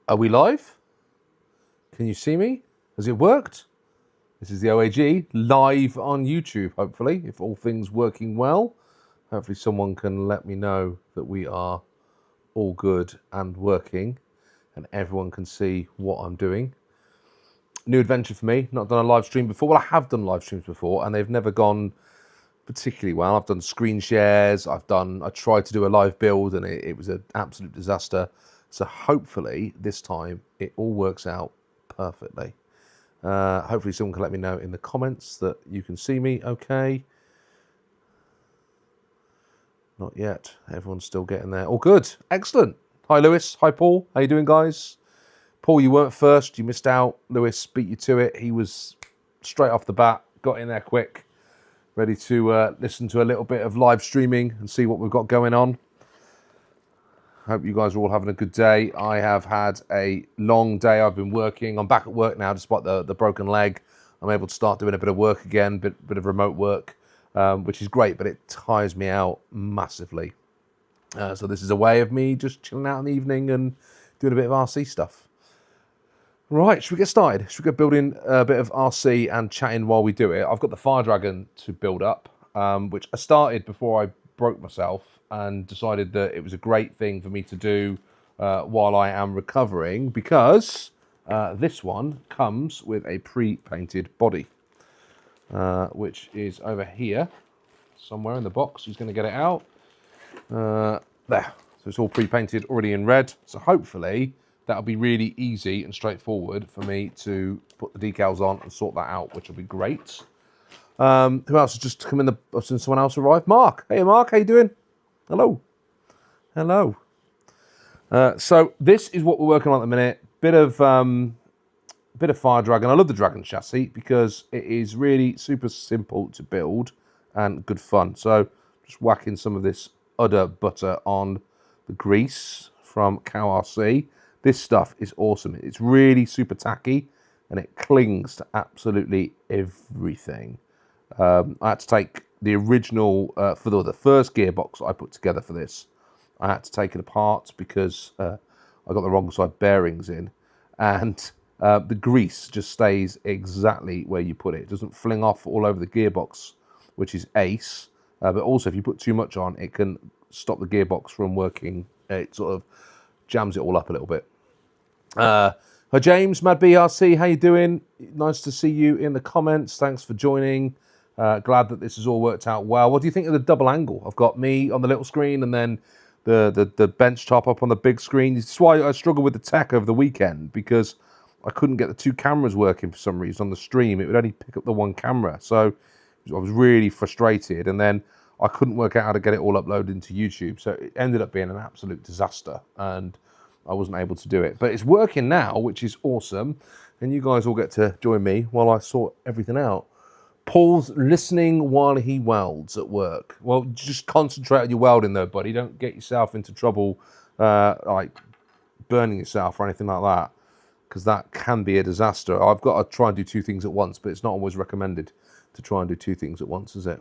Are we live? Can you see me? Has it worked? This is the OAG live on YouTube, hopefully, if all things working well. Hopefully someone can let me know that we are all good and working and everyone can see what I'm doing. New adventure for me, not done a live stream before. Well, I have done live streams before and they've never gone particularly well. I've done screen shares, I tried to do a live build and it was an absolute disaster. So hopefully this time it all works out perfectly. Hopefully someone can let me know in the comments that you can see me okay. Not yet. Everyone's still getting there. All good. Excellent. Hi, Lewis. Hi, Paul. How you doing, guys? Paul, you weren't first. You missed out. Lewis beat you to it. He was straight off the bat. Got in there quick. Ready to listen to a little bit of live streaming and see what we've got going on. Hope you guys are all having a good day. I have had a long day. I've been working. I'm back at work now despite the broken leg. I'm able to start doing a bit of work again, bit of remote work, which is great, but it tires me out massively. So this is a way of me just chilling out in the evening and doing a bit of RC stuff. Right, should we get started? Should we get building a bit of RC and chatting while we do it? I've got the Fire Dragon to build up, which I started before I broke myself and decided that it was a great thing for me to do while I am recovering because this one comes with a pre-painted body, which is over here somewhere in the box. Who's going to get it out? There. So it's all pre-painted already in red. So hopefully that'll be really easy and straightforward for me to put the decals on and sort that out, which will be great. Who else has just come in? I've seen someone else arrive. Mark. Hey, Mark. How you doing? Hello. Hello. So this is what we're working on at the minute. Bit of Fire Dragon. I love the Dragon chassis because it is really super simple to build and good fun. So just whacking some of this udder butter on the grease from Cow RC. This stuff is awesome. It's really super tacky and it clings to absolutely everything. I had to take the original, for the first gearbox I put together for this, I had to take it apart because I got the wrong side bearings in. And the grease just stays exactly where you put it. It doesn't fling off all over the gearbox, which is ace. But also, if you put too much on, it can stop the gearbox from working. It sort of jams it all up a little bit. Hi James, Mad BRC, how you doing? Nice to see you in the comments. Thanks for joining. Glad that this has all worked out well. What do you think of the double angle? I've got me on the little screen and then the bench top up on the big screen. This is why I struggled with the tech over the weekend because I couldn't get the two cameras working for some reason on the stream. It would only pick up the one camera. So I was really frustrated and then I couldn't work out how to get it all uploaded into YouTube. So it ended up being an absolute disaster and I wasn't able to do it. But it's working now, which is awesome. And you guys all get to join me while I sort everything out. Paul's listening while he welds at work. Well, just concentrate on your welding though, buddy. Don't get yourself into trouble like burning yourself or anything like that, because that can be a disaster. I've got to try and do two things at once, but it's not always recommended to try and do two things at once, is it?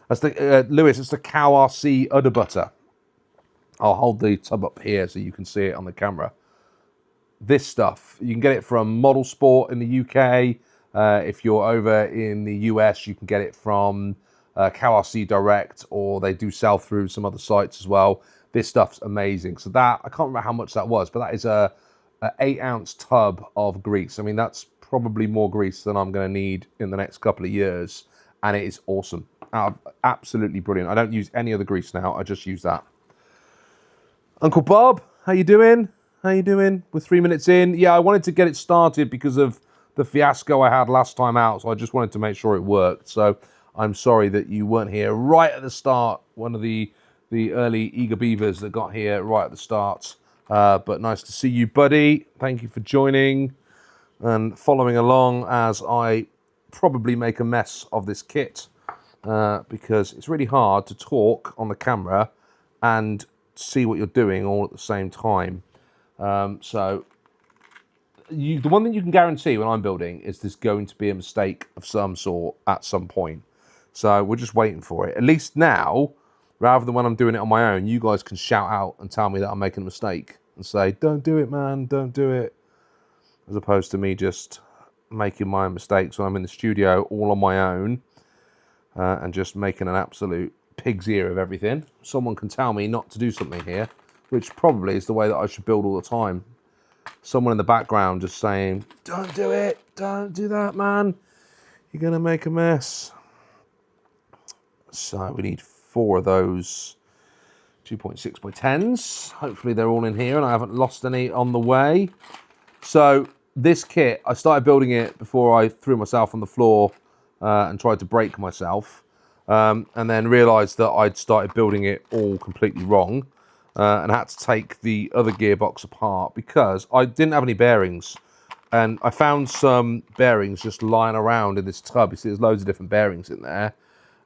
That's the Lewis, it's the Cow RC udder butter. I'll hold the tub up here so you can see it on the camera. This stuff, you can get it from Model Sport in the UK. If you're over in the US, you can get it from Cow RC Direct, or they do sell through some other sites as well. This stuff's amazing. So that, I can't remember how much that was, but that is a 8-ounce tub of grease. I mean, that's probably more grease than I'm going to need in the next couple of years. And it is awesome. Absolutely brilliant. I don't use any other grease now. I just use that. Uncle Bob, how you doing? How you doing? We're 3 minutes in. Yeah, I wanted to get it started because of the fiasco I had last time out, so I just wanted to make sure it worked. So I'm sorry that you weren't here right at the start. One of the early eager beavers that got here right at the start. But nice to see you, buddy. Thank you for joining and following along as I probably make a mess of this kit because it's really hard to talk on the camera and see what you're doing all at the same time. So the one thing you can guarantee when I'm building is there's going to be a mistake of some sort at some point. So we're just waiting for it. At least now, rather than when I'm doing it on my own, you guys can shout out and tell me that I'm making a mistake. and say, don't do it, man, don't do it. As opposed to me just making my own mistakes when I'm in the studio all on my own and just making an absolute pig's ear of everything. Someone can tell me not to do something here, which probably is the way that I should build all the time. Someone in the background just saying, don't do it, don't do that, man. You're going to make a mess. So we need 4 of those 2.6 by 10s. Hopefully they're all in here and I haven't lost any on the way. So this kit, I started building it before I threw myself on the floor and tried to break myself. And then realised that I'd started building it all completely wrong and had to take the other gearbox apart because I didn't have any bearings. And I found some bearings just lying around in this tub. You see there's loads of different bearings in there.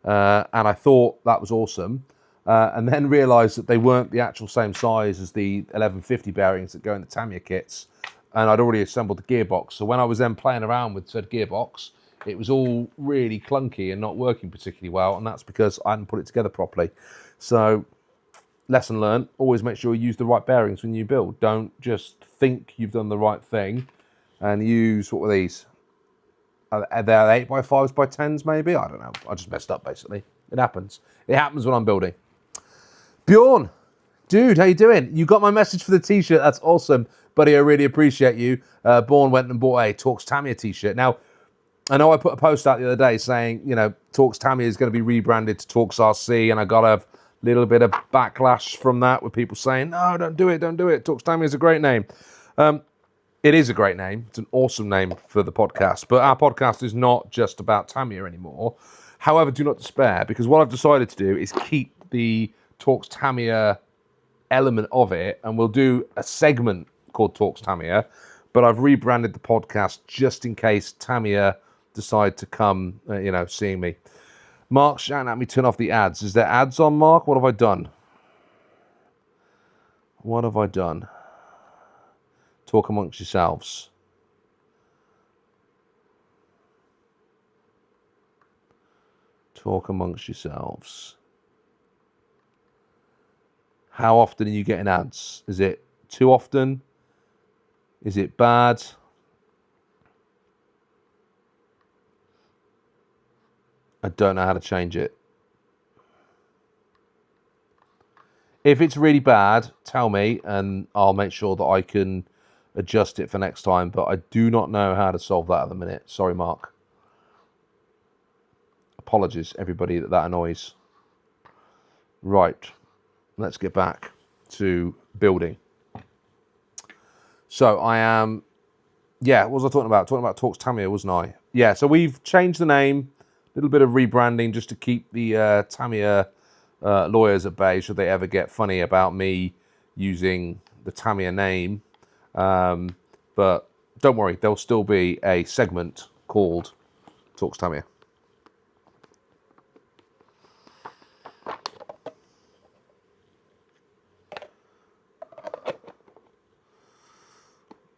And I thought that was awesome. And then realised that they weren't the actual same size as the 1150 bearings that go in the Tamiya kits. And I'd already assembled the gearbox. So when I was then playing around with said gearbox, it was all really clunky and not working particularly well. And that's because I hadn't put it together properly. So lesson learned, always make sure you use the right bearings when you build. Don't just think you've done the right thing and use, what were these? Are they 8x5s by 10s maybe? I don't know. I just messed up basically. It happens. It happens when I'm building. Bjorn, dude, how you doing? You got my message for the t-shirt. That's awesome. Buddy, I really appreciate you. Born went and bought a Talks Tamiya t-shirt. Now, I know I put a post out the other day saying, you know, Talks Tamiya is going to be rebranded to Talks RC, and I got a little bit of backlash from that with people saying, no, don't do it, don't do it. Talks Tamiya is a great name. It is a great name. It's an awesome name for the podcast, but our podcast is not just about Tamiya anymore. However, do not despair, because what I've decided to do is keep the Talks Tamiya element of it, and we'll do a segment called Talks Tamiya, but I've rebranded the podcast just in case Tamiya decide to come, seeing me. Mark's shouting at me, turn off the ads. Is there ads on, Mark? What have I done? What have I done? Talk amongst yourselves. Talk amongst yourselves. How often are you getting ads? Is it too often? Is it bad? I don't know how to change it. If it's really bad, tell me and I'll make sure that I can adjust it for next time, but I do not know how to solve that at the minute. Sorry, Mark. Apologies, everybody, that annoys. Right, let's get back to building. So I am, what was I talking about? Talking about Talks Tamiya, wasn't I? Yeah, so we've changed the name, a little bit of rebranding just to keep the Tamiya lawyers at bay should they ever get funny about me using the Tamiya name. But don't worry, there'll still be a segment called Talks Tamiya.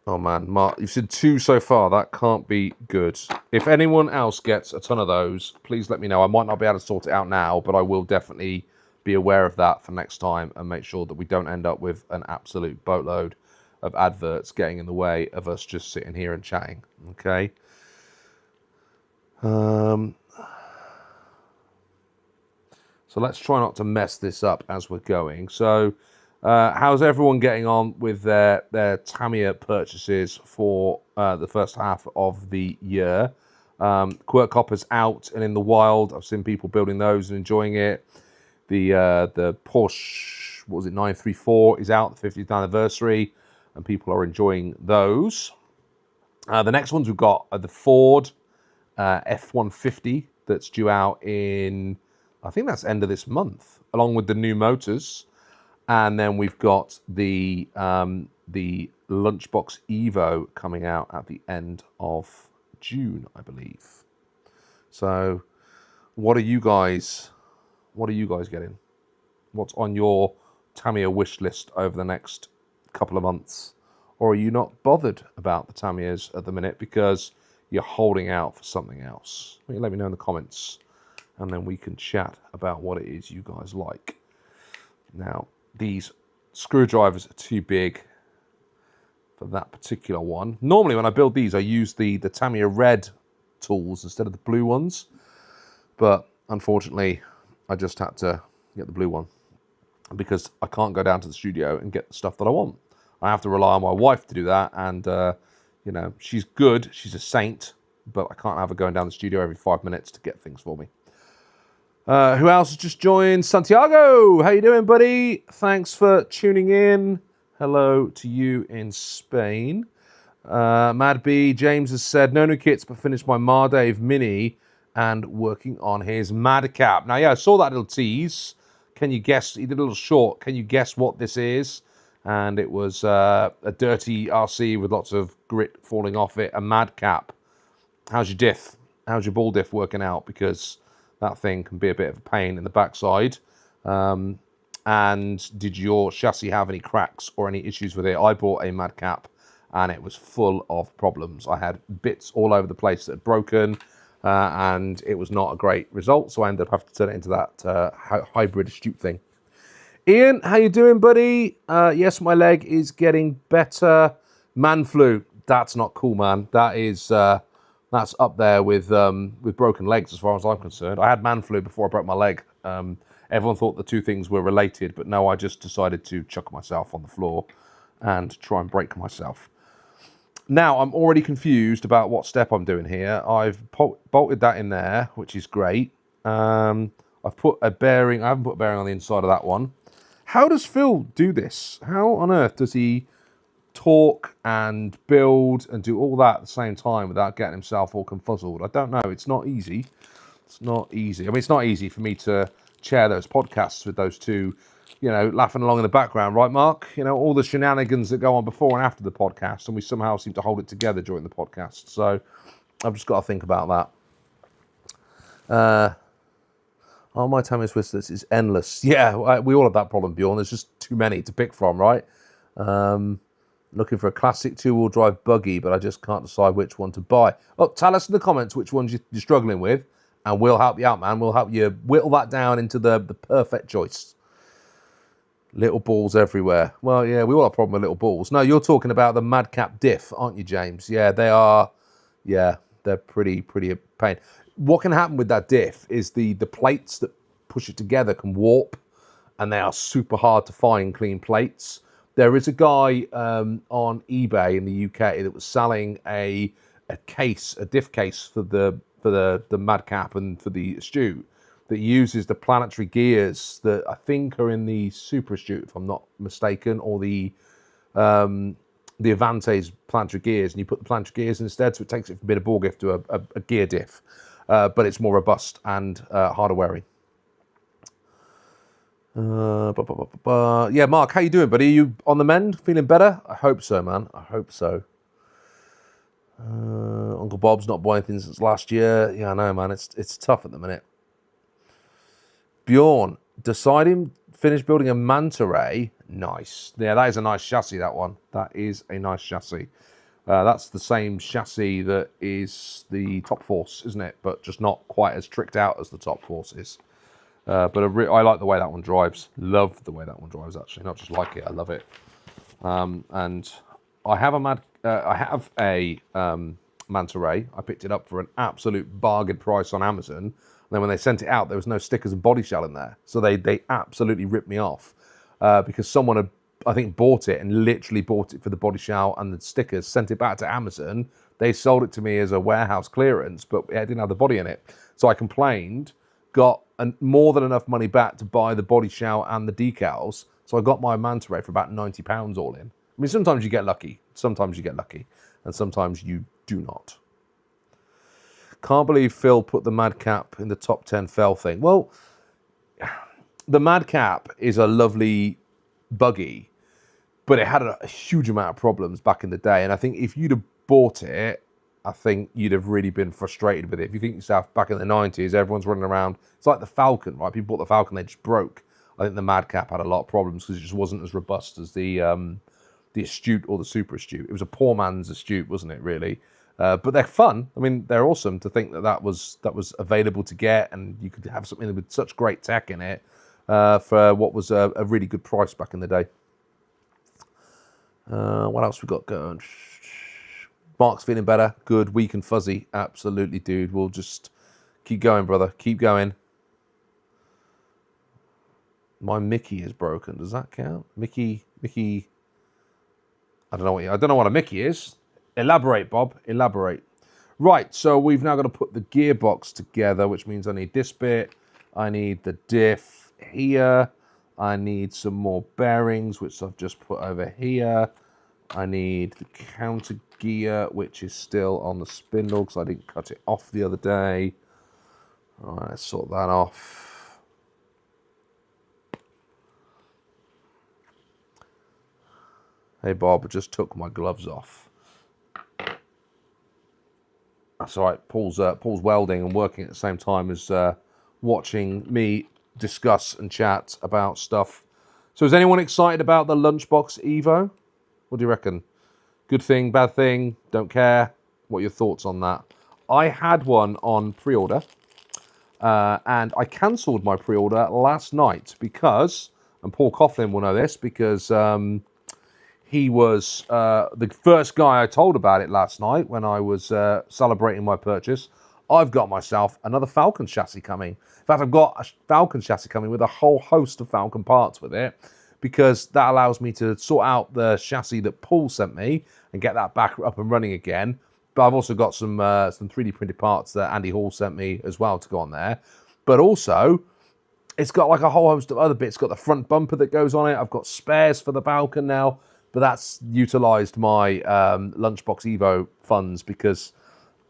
Oh man, Mark, you've said 2 so far. That can't be good. If anyone else gets a ton of those, please let me know. I might not be able to sort it out now, but I will definitely be aware of that for next time and make sure that we don't end up with an absolute boatload of adverts getting in the way of us just sitting here and chatting. Okay. So let's try not to mess this up as we're going. So how's everyone getting on with their Tamiya purchases for the first half of the year? Quirk Copper's out and in the wild. I've seen people building those and enjoying it. The Porsche, what was it, 934 is out, the 50th anniversary, and people are enjoying those. The next ones we've got are the Ford F-150 that's due out in, I think that's end of this month, along with the new motors. And then we've got the Lunchbox Evo coming out at the end of June, I believe. So what are you guys getting? What's on your Tamiya wish list over the next couple of months? Or are you not bothered about the Tamiyas at the minute because you're holding out for something else? Let me know in the comments and then we can chat about what it is you guys like. Now, these screwdrivers are too big for that particular one. Normally when I build these, I use the Tamiya red tools instead of the blue ones. But unfortunately, I just had to get the blue one because I can't go down to the studio and get the stuff that I want. I have to rely on my wife to do that. And, you know, she's good. She's a saint. But I can't have her going down the studio every 5 minutes to get things for me. Who else has just joined? Santiago, how you doing, buddy? Thanks for tuning in. Hello to you in Spain. Mad B, James has said, no new kits, but finished my Mardave Mini and working on his Madcap. Now, yeah, I saw that little tease. Can you guess? He did a little short. Can you guess what this is? And it was a dirty RC with lots of grit falling off it, a Madcap. How's your diff? How's your ball diff working out? Because that thing can be a bit of a pain in the backside. And did your chassis have any cracks or any issues with it? I bought a Madcap and it was full of problems. I had bits all over the place that had broken and it was not a great result. So I ended up having to turn it into that hybrid astute thing. Ian, how you doing, buddy? Yes, my leg is getting better. Man flu. That's not cool, man. That is... that's up there with broken legs as far as I'm concerned. I had man flu before I broke my leg. Everyone thought the two things were related, but no, I just decided to chuck myself on the floor and try and break myself. Now, I'm already confused about what step I'm doing here. I've bolted that in there, which is great. I've put a bearing. I haven't put a bearing on the inside of that one. How does Phil do this? How on earth does he talk and build and do all that at the same time without getting himself all confuzzled? I don't know. It's not easy. It's not easy. I mean, it's not easy for me to chair those podcasts with those two, you know, laughing along in the background, right, Mark? You know, all the shenanigans that go on before and after the podcast, and we somehow seem to hold it together during the podcast. So I've just got to think about that. Oh, my Tamiya Swisslers is endless. Yeah, we all have that problem, Bjorn. There's just too many to pick from, right? Looking for a classic two-wheel drive buggy, but I just can't decide which one to buy. Oh, tell us in the comments which ones you're struggling with, and we'll help you out, man. We'll help you whittle that down into the perfect choice. Little balls everywhere. Well, yeah, we all have a problem with little balls. No, you're talking about the Madcap diff, aren't you, James? Yeah, they are. Yeah, they're pretty a pain. What can happen with that diff is the plates that push it together can warp, and they are super hard to find clean plates. There is a guy on eBay in the UK that was selling a diff case for the Madcap and for the Astute that uses the planetary gears that I think are in the Super Astute, if I'm not mistaken, or the Avante's planetary gears, and you put the planetary gears instead, so it takes it from being a ball gift to a gear diff, but it's more robust and harder wearing. Yeah, Mark, how you doing, buddy? Are you on the mend? Feeling better? I hope so, man. I hope so. Uncle Bob's not bought anything since last year. Yeah, I know, man. It's tough at the minute. Bjorn, deciding finish building a Manta Ray. Nice. Yeah, that is a nice chassis, that one. That is a nice chassis. That's the same chassis that is the Top Force, isn't it? But just not quite as tricked out as the Top Force is. But I like the way that one drives. Love the way that one drives, actually. Not just like it, I love it. And I have a Manta Ray. I picked it up for an absolute bargain price on Amazon. And then when they sent it out, there was no stickers and body shell in there. So they absolutely ripped me off because someone had, I think, bought it and literally bought it for the body shell and the stickers, sent it back to Amazon. They sold it to me as a warehouse clearance, but it didn't have the body in it. So I complained, got more than enough money back to buy the body shell and the decals. So I got my Manta Ray for about £90 all in. I mean, sometimes you get lucky. Sometimes you get lucky. And sometimes you do not. Can't believe Phil put the Madcap in the top 10 fell thing. Well, the Madcap is a lovely buggy, but it had a huge amount of problems back in the day. And I think if you'd have bought it, I think you'd have really been frustrated with it. If you think yourself back in the 90s, everyone's running around. It's like the Falcon, right? People bought the Falcon, they just broke. I think the Madcap had a lot of problems because it just wasn't as robust as the Astute or the Super Astute. It was a poor man's Astute, wasn't it, really? But they're fun. I mean, they're awesome to think that was available to get, and you could have something with such great tech in it for what was a really good price back in the day. What else we got going? Mark's feeling better. Good. Weak and fuzzy. Absolutely, dude. We'll just keep going, brother. Keep going. My Mickey is broken. Does that count? Mickey. I don't know what a Mickey is. Elaborate, Bob. Elaborate. Right. So we've now got to put the gearbox together, which means I need this bit. I need the diff here. I need some more bearings, which I've just put over here. I need the counter gear, which is still on the spindle because I didn't cut it off the other day. All right, let's sort that off. Hey, Bob, I just took my gloves off. That's all right. Paul's welding and working at the same time as watching me discuss and chat about stuff. So is anyone excited about the Lunchbox Evo? What do you reckon? Good thing, bad thing, don't care? What are your thoughts on that? I had one on pre-order, and I cancelled my pre-order last night because, and Paul Coughlin will know this, because he was the first guy I told about it last night when I was celebrating my purchase. I've got myself another Falcon chassis coming. In fact, I've got a Falcon chassis coming with a whole host of Falcon parts with it, because that allows me to sort out the chassis that Paul sent me and get that back up and running again. But I've also got some 3D printed parts that Andy Hall sent me as well to go on there. But also, it's got like a whole host of other bits. It's got the front bumper that goes on it. I've got spares for the Falcon now. But that's utilised my Lunchbox Evo funds because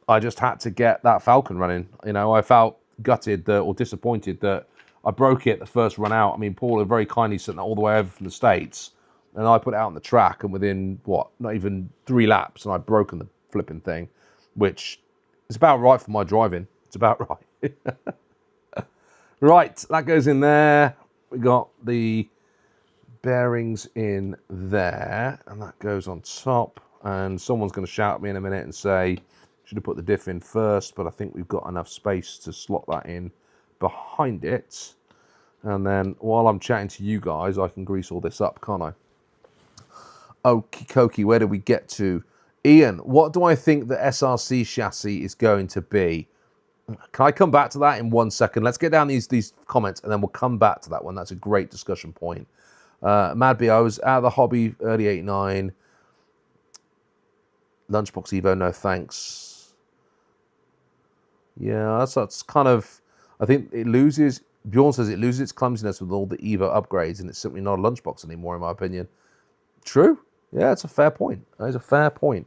I just had to get that Falcon running. You know, I felt gutted or disappointed that I broke it the first run out. I mean, Paul had very kindly sent that all the way over from the States, and I put it out on the track, and within, not even 3 laps, and I'd broken the flipping thing, which is about right for my driving. It's about right. Right, that goes in there. We got the bearings in there, and that goes on top. And someone's going to shout at me in a minute and say, should have put the diff in first, but I think we've got enough space to slot that in behind it. And then while I'm chatting to you guys, I can grease all this up, can't I? Okie dokie, where do we get to? Ian, what do I think the SRC chassis is going to be? Can I come back to that in 1 second? Let's get down these comments, and then we'll come back to that one. That's a great discussion point. Madby, I was out of the hobby early 89. Lunchbox Evo, no thanks. Yeah, that's kind of, I think it loses, Bjorn says it loses its clumsiness with all the Evo upgrades, and it's simply not a Lunchbox anymore, in my opinion. True. Yeah, it's a fair point. That is a fair point.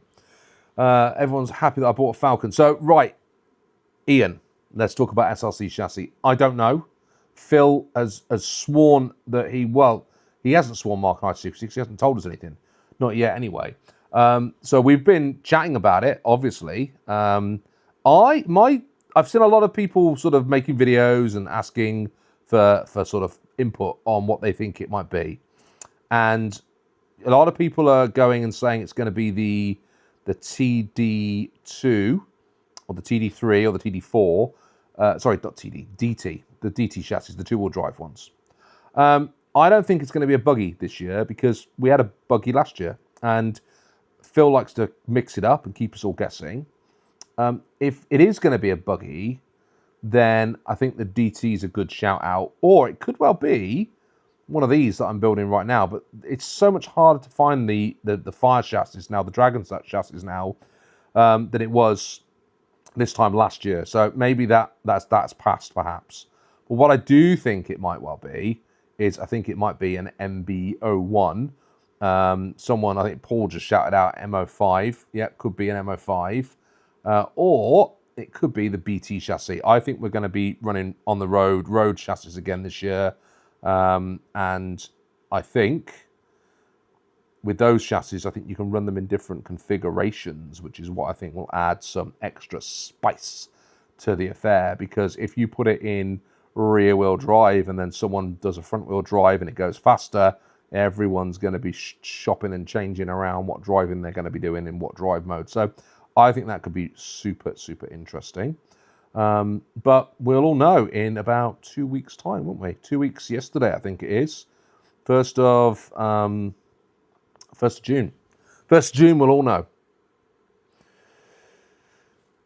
Everyone's happy that I bought a Falcon. So, right, Ian, let's talk about SRC chassis. I don't know. Phil has sworn that he hasn't sworn Mark 966. He hasn't told us anything. Not yet, anyway. So we've been chatting about it, obviously. I've seen a lot of people sort of making videos and asking for sort of input on what they think it might be. And a lot of people are going and saying it's going to be the TD2 or the TD3 or the TD4. Sorry, not TD, DT. The DT chassis, the 2-wheel drive ones. I don't think it's going to be a buggy this year because we had a buggy last year. And Phil likes to mix it up and keep us all guessing. If it is going to be a buggy, then I think the DT is a good shout out. Or it could well be one of these that I'm building right now. But it's so much harder to find the Fire chassis now, the Dragon chassis now, than it was this time last year. So maybe that's passed perhaps. But what I do think it might well be is I think it might be an MB01. Someone, I think Paul just shouted out MO5. Yeah, could be an MO5. Or it could be the BT chassis. I think we're going to be running on the road chassis again this year. And I think with those chassis, I think you can run them in different configurations, which is what I think will add some extra spice to the affair. Because if you put it in rear-wheel drive and then someone does a front-wheel drive and it goes faster, everyone's going to be shopping and changing around what driving they're going to be doing in what drive mode. So I think that could be super, super interesting. But we'll all know in about 2 weeks' time, won't we? 2 weeks yesterday, I think it is. 1st 1st of June. 1st of June, we'll all know.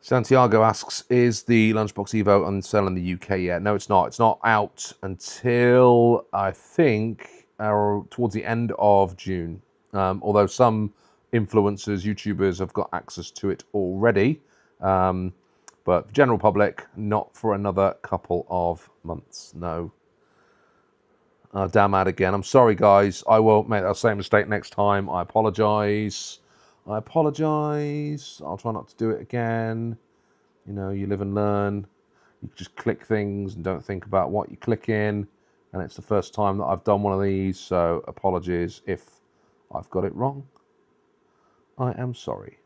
Santiago asks, is the Lunchbox Evo on sale in the UK yet? No, it's not. It's not out until, I think, towards the end of June. Although some influencers, YouTubers have got access to it already. But the general public, not for another couple of months, no. Damn ad again. I'm sorry, guys. I won't make that same mistake next time. I apologise. I'll try not to do it again. You know, you live and learn. You just click things and don't think about what you click in. And it's the first time that I've done one of these, so apologies if I've got it wrong. I am sorry.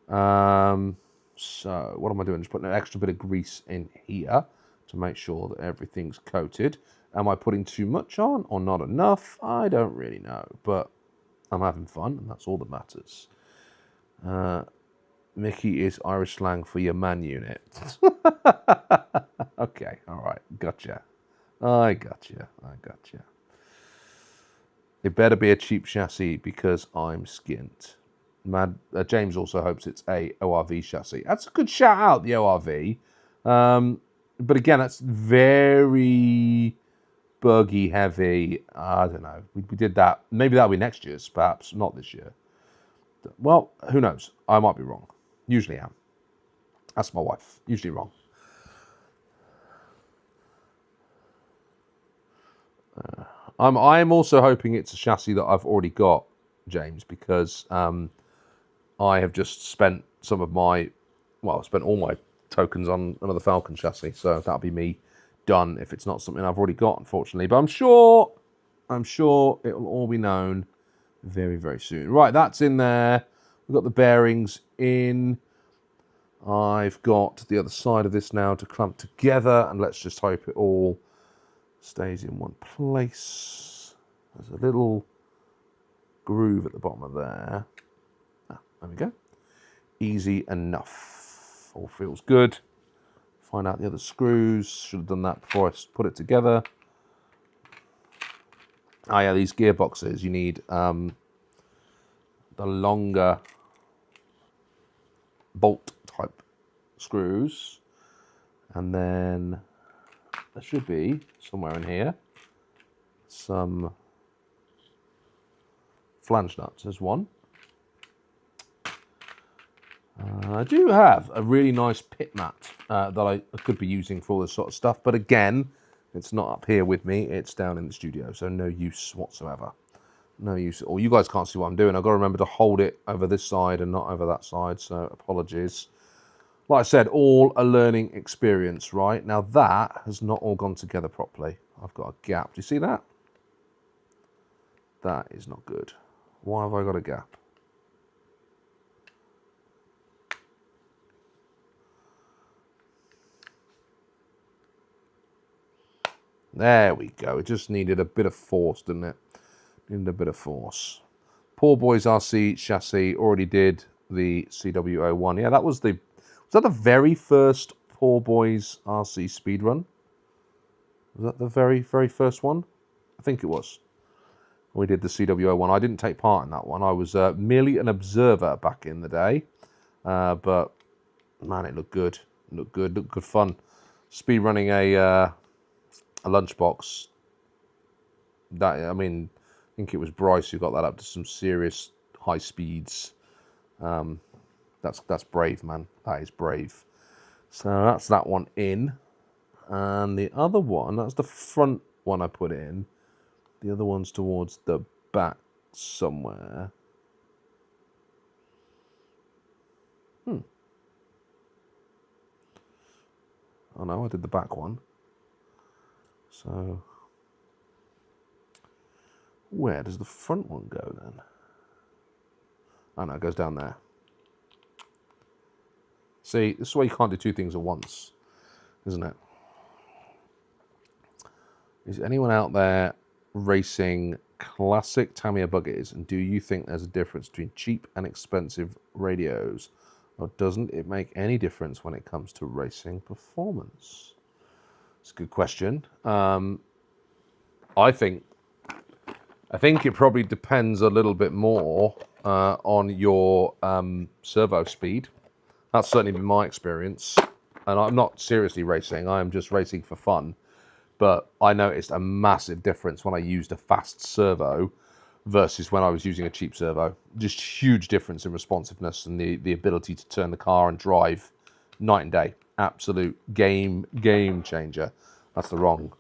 So what am I doing? Just putting an extra bit of grease in here to make sure that everything's coated. Am I putting too much on or not enough? I don't really know, but I'm having fun, and that's all that matters. Mickey is Irish slang for your man unit. Okay, all right, gotcha. I gotcha. It better be a cheap chassis because I'm skint. James also hopes it's a ORV chassis. That's a good shout out, the ORV. But again, that's very buggy heavy. I don't know. We did that. Maybe that'll be next year's, perhaps not this year. Well, who knows? I might be wrong. Usually am. That's my wife. Usually wrong. I'm also hoping it's a chassis that I've already got, James, because I have just spent some of my, well, I've spent all my tokens on another Falcon chassis, so that'll be me done if it's not something I've already got, unfortunately. But I'm sure it'll all be known very, very soon. Right, that's in there. We've got the bearings in. I've got the other side of this now to clamp together, and let's just hope it all stays in one place. There's a little groove at the bottom of there. There we go. Easy enough. All feels good. Find out the other screws. Should have done that before I put it together. Oh yeah, these gearboxes, you need the longer bolt type screws, and then there should be somewhere in here some flange nuts. There's one. I do have a really nice pit mat that I could be using for all this sort of stuff, but again, it's not up here with me, it's down in the studio, so no use whatsoever. No use, or you guys can't see what I'm doing. I've got to remember to hold it over this side and not over that side, so apologies. Like I said, all a learning experience, right? Now that has not all gone together properly. I've got a gap. Do you see that? That is not good. Why have I got a gap? There we go. It just needed a bit of force, didn't it? Needed a bit of force. Poor Boys RC chassis already did the CW01. Yeah, that was the... Was that the very first Poor Boys RC speedrun? Was that the very, very first one? I think it was. We did the CW01. I didn't take part in that one. I was merely an observer back in the day. But, man, it looked good. It looked good. It looked good fun. Speedrunning a lunchbox. That, I mean, I think it was Bryce who got that up to some serious high speeds. That's brave, man. That is brave. So that's that one in. And the other one, that's the front one I put in. The other one's towards the back somewhere. Oh no, I did the back one. So where does the front one go then? Oh no, it goes down there. See, this is why you can't do two things at once, isn't it? Is anyone out there racing classic Tamiya buggies, and do you think there's a difference between cheap and expensive radios, or doesn't it make any difference when it comes to racing performance? It's a good question. I think I think it probably depends a little bit more on your servo speed. That's certainly been my experience. And I'm not seriously racing, I am just racing for fun. But I noticed a massive difference when I used a fast servo versus when I was using a cheap servo. Just huge difference in responsiveness and the ability to turn the car and drive night and day. Absolute game changer. That's the wrong.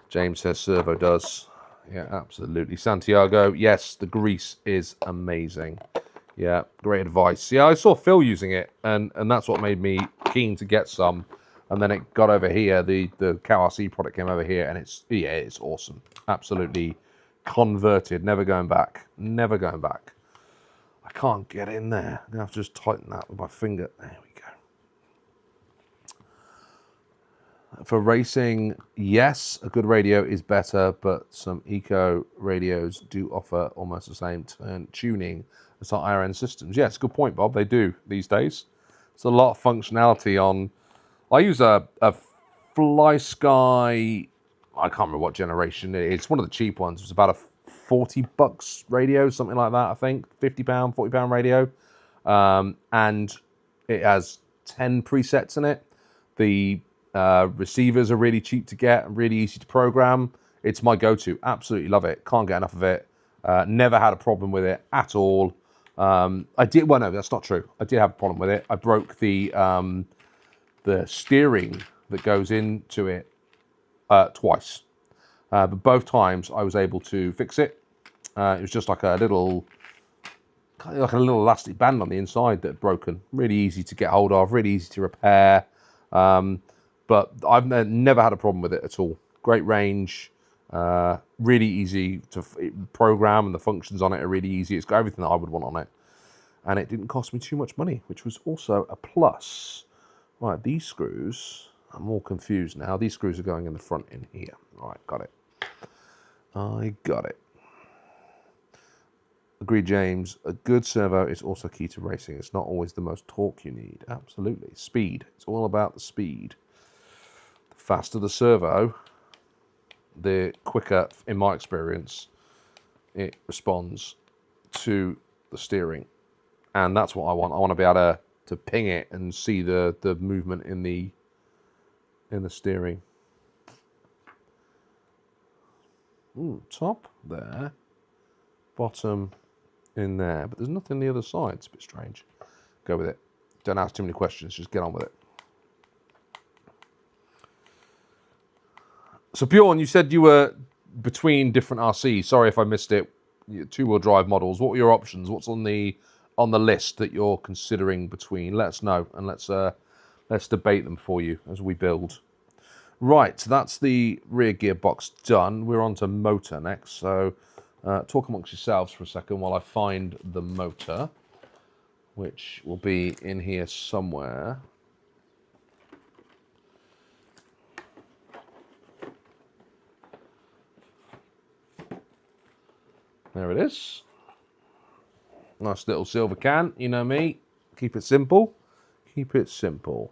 James says servo does. Yeah, absolutely. Santiago, yes, the grease is amazing. Yeah, great advice. Yeah, I saw Phil using it, and that's what made me keen to get some. And then it got over here, the KRC product came over here, and it's awesome. Absolutely converted, never going back. Never going back. I can't get in there. I'm gonna have to just tighten that with my finger. There we go. For racing, yes, a good radio is better, but some eco radios do offer almost the same tuning as our higher end systems. Yeah, it's a good point, Bob. They do these days. It's a lot of functionality on. I use a Fly Sky. I can't remember what generation it is. It's one of the cheap ones. It's about a $40 radio, something like that. I think £50, £40 radio, and it has 10 presets in it. The receivers are really cheap to get, really easy to program. It's my go-to. Absolutely love it. Can't get enough of it. Never had a problem with it at all. I did. Well, no, that's not true. I did have a problem with it. I broke the steering that goes into it twice, but both times I was able to fix it. It was just like a little elastic band on the inside that had broken. Really easy to get hold of. Really easy to repair. But I've never had a problem with it at all. Great range, really easy to program, and the functions on it are really easy. It's got everything that I would want on it. And it didn't cost me too much money, which was also a plus. Right, these screws, I'm all confused now. These screws are going in the front in here. Right, got it. I got it. Agreed, James. A good servo is also key to racing. It's not always the most torque you need. Absolutely. Speed. It's all about the speed. The faster the servo, the quicker, in my experience, it responds to the steering. And that's what I want. I want to be able to ping it and see the movement in the steering. Ooh, top there, bottom in there, but there's nothing on the other side. It's a bit strange. Go with it. Don't ask too many questions, just get on with it. So Bjorn, you said you were between different RCs. Sorry if I missed it. Two-wheel drive models. What were your options? What's on the list that you're considering between? Let us know, and let's debate them for you as we build. Right, so that's the rear gearbox done. We're on to motor next. So talk amongst yourselves for a second while I find the motor, which will be in here somewhere. There it is. Nice little silver can, you know me. Keep it simple. Keep it simple.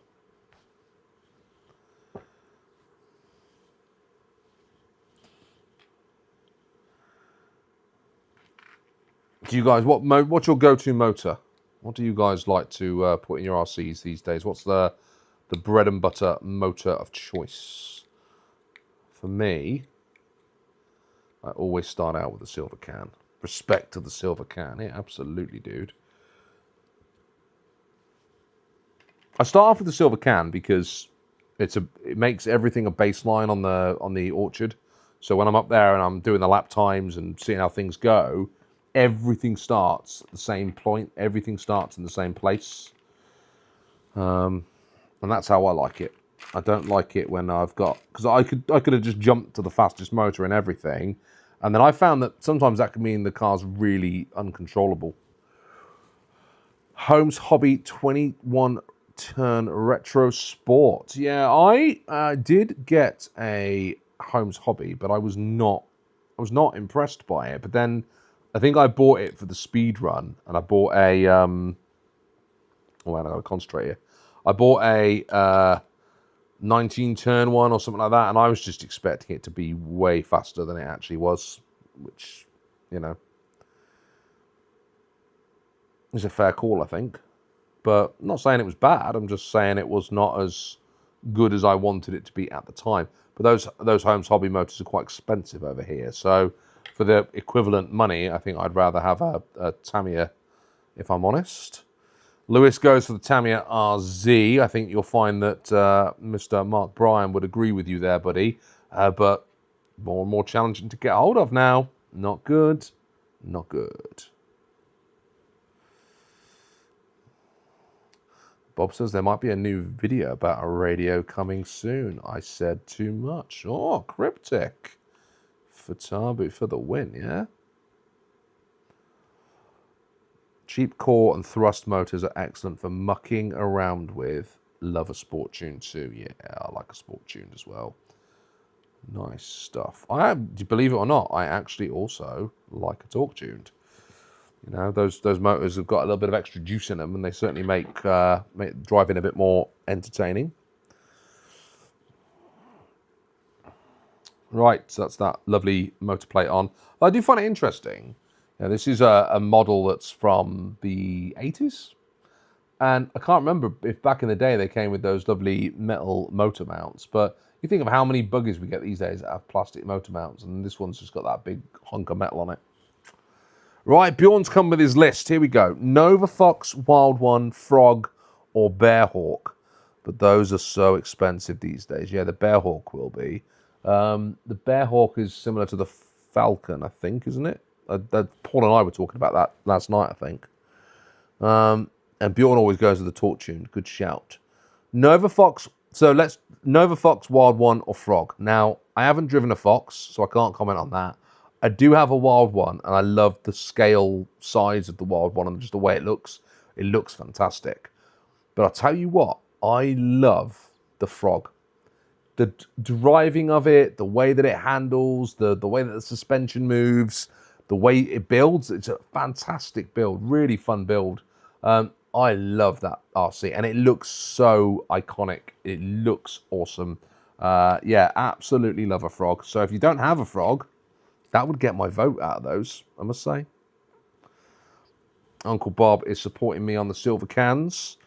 Do you guys, what's your go-to motor? What do you guys like to put in your RCs these days? What's the bread and butter motor of choice? For me, I always start out with the silver can. Respect to the silver can. Yeah, absolutely, dude. I start off with the silver can because it makes everything a baseline on the orchard. So when I'm up there and I'm doing the lap times and seeing how things go, everything starts at the same point. Everything starts in the same place. And that's how I like it. I don't like it when I've got, because I could have just jumped to the fastest motor and everything, and then I found that sometimes that can mean the car's really uncontrollable. Holmes Hobby 21 turn retro sport. Yeah, I did get a Holmes Hobby, but I was not impressed by it. But then I think I bought it for the speed run, and I bought a oh, I gotta concentrate here. I bought a 19 turn one or something like that, and I was just expecting it to be way faster than it actually was, which, you know, is a fair call, I think. But I'm not saying it was bad, I'm just saying it was not as good as I wanted it to be at the time. But those Holmes hobby motors are quite expensive over here, so for the equivalent money, I think I'd rather have a Tamiya, if I'm honest. Lewis goes for the Tamiya RZ. I think you'll find that Mr. Mark Bryan would agree with you there, buddy. But more and more challenging to get hold of now. Not good. Not good. Bob says there might be a new video about a radio coming soon. I said too much. Oh, cryptic. For Tabu for the win, yeah? Cheap core and thrust motors are excellent for mucking around with. Love a sport tune too. Yeah, I like a sport tune as well. Nice stuff. Believe it or not, I actually also like a torque tuned. You know, those motors have got a little bit of extra juice in them, and they certainly make driving a bit more entertaining. Right, so that's that lovely motor plate on. I do find it interesting. Now, this is a model that's from the 80s. And I can't remember if back in the day they came with those lovely metal motor mounts. But you think of how many buggies we get these days that have plastic motor mounts. And this one's just got that big hunk of metal on it. Right, Bjorn's come with his list. Here we go. Nova Fox, Wild One, Frog, or Bearhawk. But those are so expensive these days. Yeah, the Bearhawk will be. The Bearhawk is similar to the Falcon, I think, isn't it? Paul and I were talking about that last night, I think. And Bjorn always goes with the torque tune. Good shout. Nova Fox. So Nova Fox, Wild One, or Frog. Now, I haven't driven a Fox, so I can't comment on that. I do have a Wild One, and I love the scale size of the Wild One and just the way it looks. It looks fantastic. But I'll tell you what, I love the Frog. The driving of it, the way that it handles, the way that the suspension moves, the way it builds, it's a fantastic build, really fun build. I love that RC, and it looks so iconic. It looks awesome. Yeah, absolutely love a Frog. So if you don't have a Frog, that would get my vote out of those, I must say. Uncle Bob is supporting me on the silver cans.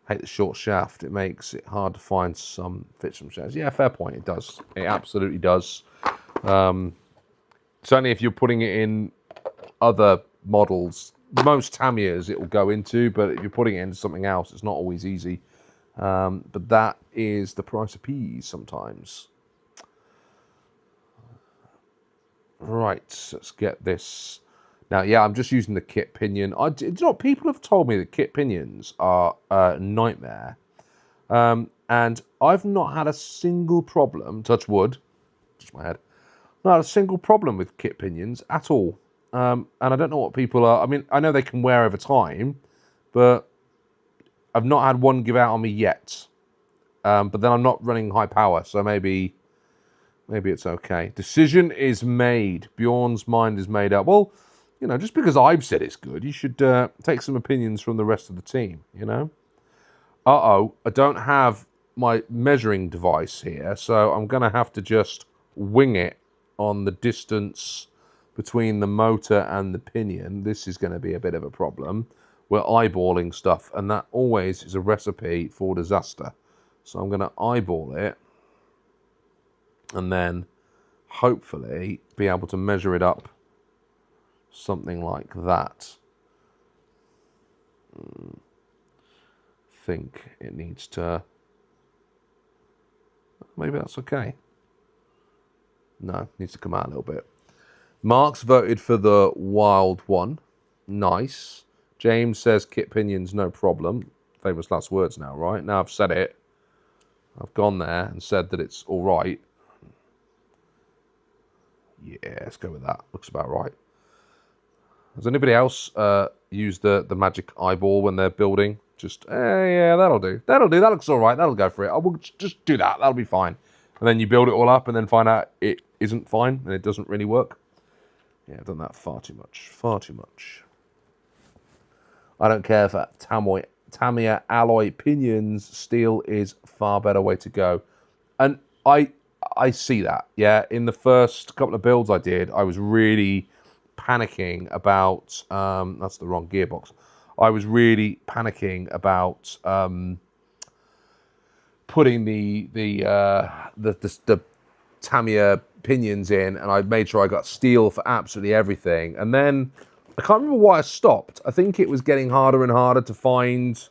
Hate the short shaft. It makes it hard to find some fit some shafts. Yeah, fair point. It does. It absolutely does. Certainly if you're putting it in other models, most Tamiyas it will go into, but if you're putting it into something else, it's not always easy. But that is the price of peas sometimes. Right, let's get this. Now, yeah, I'm just using the kit pinion. Do you know what? People have told me that kit pinions are a nightmare. And I've not had a single problem, touch wood, touch my head, not had a single problem with kit pinions at all. And I don't know what people are. I mean, I know they can wear over time, but I've not had one give out on me yet. But then I'm not running high power, so maybe it's okay. Decision is made. Bjorn's mind is made up. Well, you know, just because I've said it's good, you should take some opinions from the rest of the team, you know? Uh-oh, I don't have my measuring device here, so I'm going to have to just wing it on the distance between the motor and the pinion. This is going to be a bit of a problem. We're eyeballing stuff, and that always is a recipe for disaster. So I'm going to eyeball it, and then hopefully be able to measure it up something like that. Think it needs to, maybe that's okay. No, it needs to come out a little bit. Mark's voted for the Wild One. Nice. James says kit pinions, no problem. Famous last words now, right? Now I've said it. I've gone there and said that it's all right. Yeah, let's go with that. Looks about right. Has anybody else used the magic eyeball when they're building? Just, yeah, that'll do. That'll do. That looks all right. That'll go for it. I will just do that. That'll be fine. And then you build it all up and then find out it isn't fine and it doesn't really work. Yeah, I've done that far too much. Far too much. I don't care for Tamiya alloy pinions. Steel is far better way to go. And I see that. Yeah, in the first couple of builds I did, I was really panicking about. That's the wrong gearbox. I was really panicking about putting the Tamiya pinions in, and I made sure I got steel for absolutely everything. And then I can't remember why I stopped. I think it was getting harder and harder to find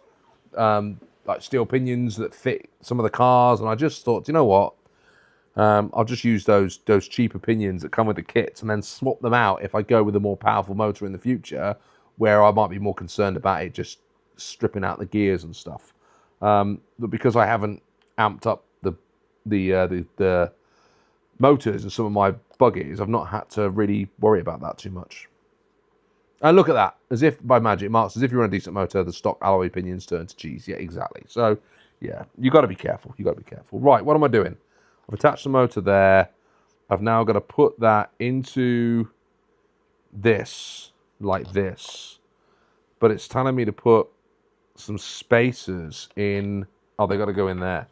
like steel pinions that fit some of the cars, and I just thought, you know what? I'll just use those cheaper pinions that come with the kits, and then swap them out if I go with a more powerful motor in the future, where I might be more concerned about it just stripping out the gears and stuff. But because I haven't amped up the motors and some of my buggies, I've not had to really worry about that too much. And look at that, as if by magic, Marks, as if you run a decent motor, the stock alloy pinions turn to cheese. Yeah, exactly. So, yeah, you got to be careful. You got to be careful. Right, what am I doing? I've attached the motor there. I've now got to put that into this, like this. But it's telling me to put some spacers in. Oh, they got to go in there.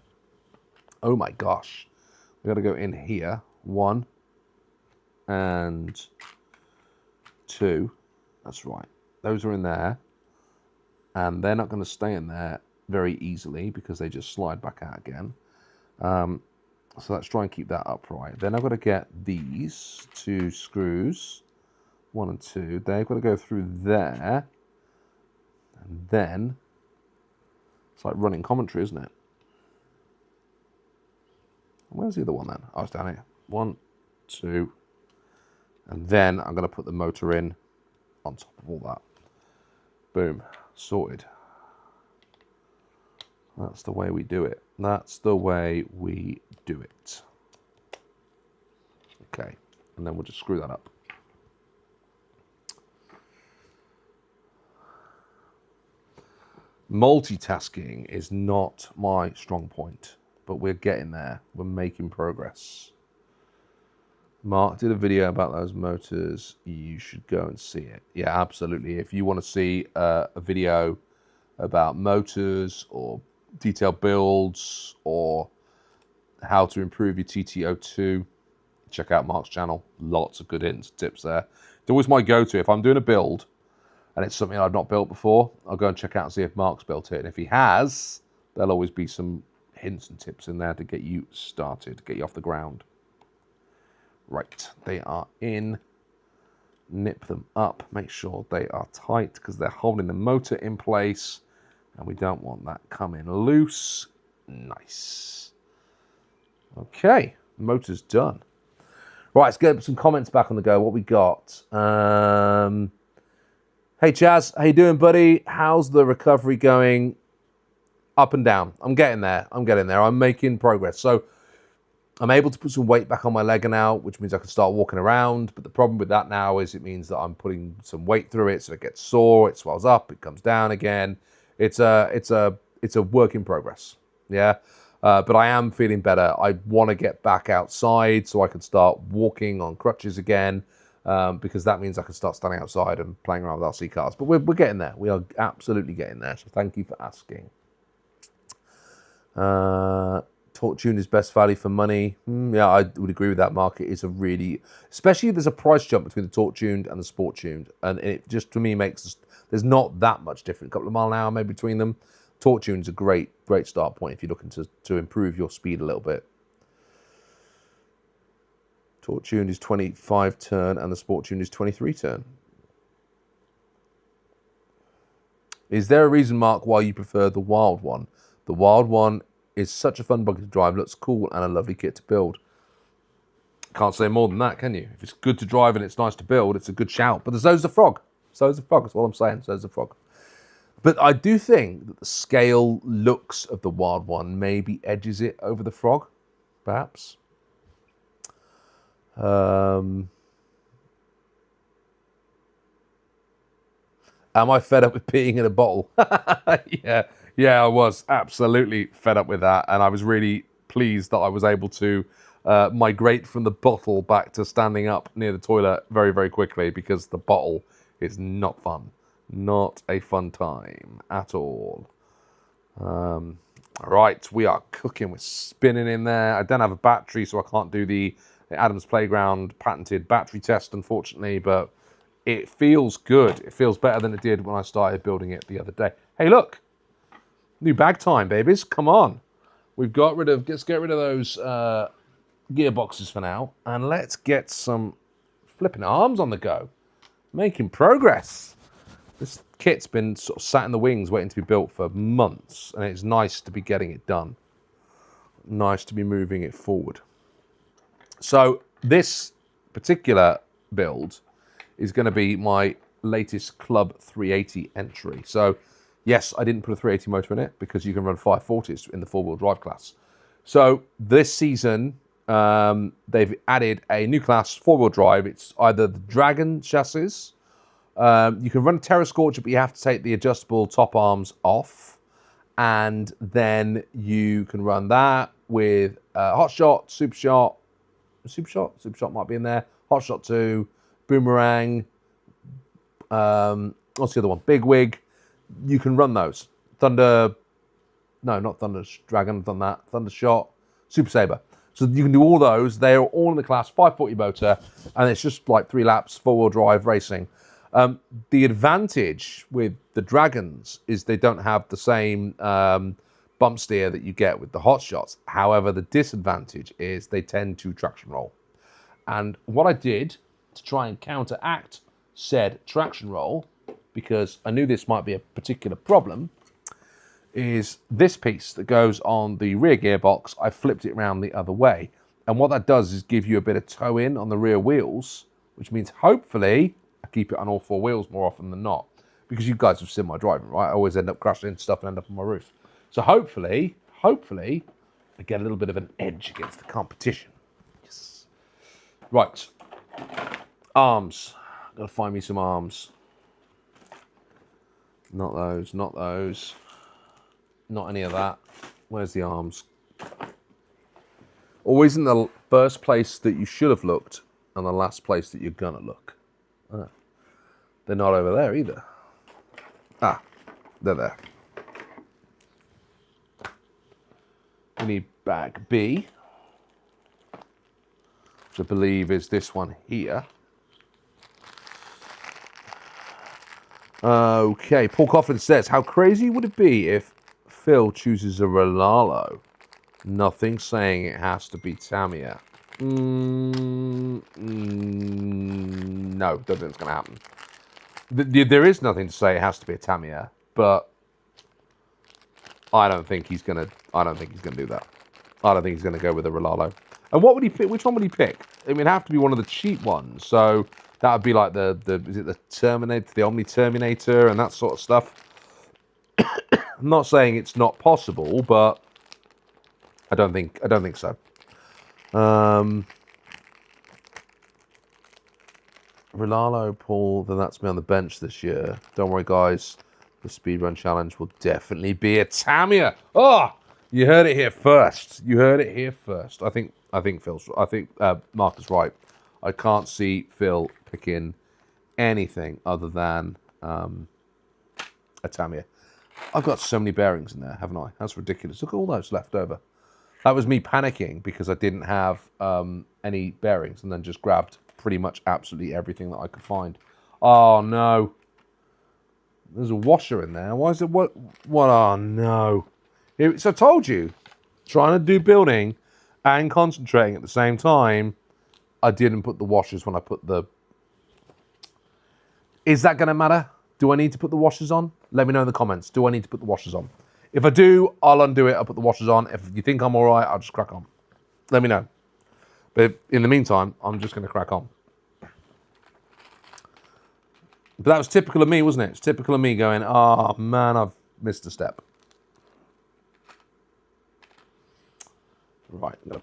Oh my gosh. We got to go in here. 1 and 2. That's right. Those are in there. And they're not going to stay in there very easily because they just slide back out again. So let's try and keep that upright. Then I've got to get these 2 screws, 1 and 2. They've got to go through there. And then, it's like running commentary, isn't it? Where's the other one then? Oh, it's down here. 1, 2. And then I'm going to put the motor in on top of all that. Boom. Sorted. That's the way we do it. That's the way we do it. Okay. And then we'll just screw that up. Multitasking is not my strong point, but we're getting there. We're making progress. Mark did a video about those motors. You should go and see it. Yeah, absolutely. If you want to see a video about motors or detailed builds or how to improve your TT02, check out Mark's channel. Lots of good hints, tips there. It's always my go-to. If I'm doing a build and it's something I've not built before, I'll go and check out and see if Mark's built it. And if he has, there'll always be some hints and tips in there to get you started, get you off the ground. Right, they are in. Nip them up. Make sure they are tight because they're holding the motor in place. And we don't want that coming loose. Nice. Okay, motor's done. Right, let's get some comments back on the go. What we got? Hey Chaz, how you doing, buddy? How's the recovery going? Up and down. I'm getting there. I'm making progress. So I'm able to put some weight back on my leg now, which means I can start walking around. But the problem with that now is it means that I'm putting some weight through it, so it gets sore, it swells up, it comes down again. It's a work in progress. Yeah. But I am feeling better. I want to get back outside so I can start walking on crutches again, because that means I can start standing outside and playing around with RC cars. But we're getting there. We are absolutely getting there. So thank you for asking. Torque tune is best value for money. Yeah, I would agree with that, Mark. It is a really, especially if there's a price jump between the torque tuned and the sport tuned, and it just to me makes there's not that much difference. A couple of mile an hour maybe between them. Torque tuned is a great start point if you're looking to improve your speed a little bit. Torque tuned is 25 turn and the sport tuned is 23 turn. Is there a reason, Mark, why you prefer the Wild one? The Wild one is such a fun buggy to drive, looks cool, and a lovely kit to build. Can't say more than that, can you? If it's good to drive and it's nice to build, it's a good shout. But so's the Frog. So's the Frog, that's all I'm saying. So's the Frog. But I do think that the scale looks of the Wild one maybe edges it over the Frog, perhaps. Am I fed up with peeing in a bottle? Yeah, I was absolutely fed up with that. And I was really pleased that I was able to migrate from the bottle back to standing up near the toilet very, very quickly, because the bottle is not fun. Not a fun time at all. All right, we are cooking. We're spinning in there. I don't have a battery, so I can't do the Adam's Playground patented battery test, unfortunately, but it feels good. It feels better than it did when I started building it the other day. Hey, look. New bag time, babies. Come on. We've got rid of, let's get rid of those gearboxes for now, and let's get some flipping arms on the go. Making progress. This kit's been sort of sat in the wings waiting to be built for months, and it's nice to be getting it done. Nice to be moving it forward. So this particular build is going to be my latest Club 380 entry. So yes, I didn't put a 380 motor in it because you can run 540s in the four-wheel drive class. So this season, they've added a new class, four-wheel drive. It's either the Dragon chassis. You can run Terra Scorcher, but you have to take the adjustable top arms off. And then you can run that with Hot Shot, Super Shot. Super Shot might be in there. Hot Shot 2, Boomerang. What's the other one? Big Wig. You can run those. Thunder, no, not Thunder Dragon, I've done that. Thunder Shot, Super Saber. So you can do all those. They are all in the class 540 motor, and it's just like 3 laps, four-wheel drive racing. The advantage with the Dragons is they don't have the same bump steer that you get with the Hot Shots. However, the disadvantage is they tend to traction roll. And what I did to try and counteract said traction roll, because I knew this might be a particular problem, is this piece that goes on the rear gearbox. I flipped it around the other way. And what that does is give you a bit of toe in on the rear wheels, which means hopefully I keep it on all 4 wheels more often than not. Because you guys have seen my driving, right? I always end up crashing into stuff and end up on my roof. So hopefully, I get a little bit of an edge against the competition. Yes. Right. Arms. Gotta find me some arms. Not those, not those. Not any of that. Where's the arms? Always in the first place that you should have looked and the last place that you're gonna look. Ah. They're not over there either. Ah, they're there. We need bag B, which I believe is this one here. Okay, Paul Coughlin says, how crazy would it be if Phil chooses a Rolalo? Nothing saying it has to be Tamiya. No, don't think it's going to happen. There is nothing to say it has to be a Tamiya, but I don't think he's going to do that. I don't think he's going to go with a Rolalo. And what would he pick? Which one would he pick? I mean, it'd have to be one of the cheap ones. So that would be like is it the Terminator, the Omni Terminator, and that sort of stuff. I'm not saying it's not possible, but I don't think so. Rolalo, Paul, then that's me on the bench this year. Don't worry, guys. The speedrun challenge will definitely be a Tamiya. Oh, you heard it here first. You heard it here first. I think Mark is right. I can't see Phil picking anything other than a Tamiya. I've got so many bearings in there, haven't I? That's ridiculous. Look at all those left over. That was me panicking because I didn't have any bearings and then just grabbed pretty much absolutely everything that I could find. Oh, no. There's a washer in there. Why is it? What? Oh, no. So I told you, trying to do building and concentrating at the same time, I didn't put the washers when I put the... Is that going to matter? Do I need to put the washers on? Let me know in the comments. Do I need to put the washers on? If I do, I'll undo it. I'll put the washers on. If you think I'm all right, I'll just crack on. Let me know. But in the meantime, I'm just going to crack on. But that was typical of me, wasn't it? It's typical of me going, oh, man, I've missed a step. Right, I'm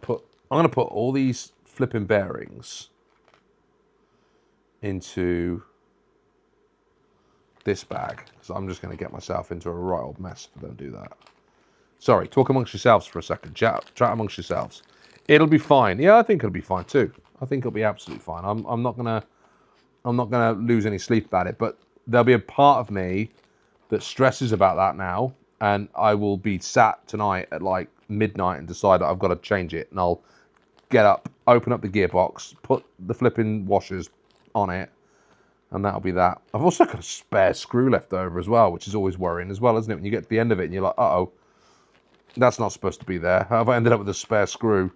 going to put all these flipping bearings into this bag. So I'm just going to get myself into a right old mess if I don't do that. Sorry, talk amongst yourselves for a second. Chat amongst yourselves. It'll be fine. Yeah, I think it'll be fine too. I think it'll be absolutely fine. I'm not gonna lose any sleep about it, but there'll be a part of me that stresses about that now, and I will be sat tonight at like midnight and decide that I've got to change it, and I'll get up, open up the gearbox, put the flipping washers on it, and that'll be that. I've also got a spare screw left over as well, which is always worrying as well, isn't it? When you get to the end of it and you're like, uh-oh, that's not supposed to be there. How have I ended up with a spare screw?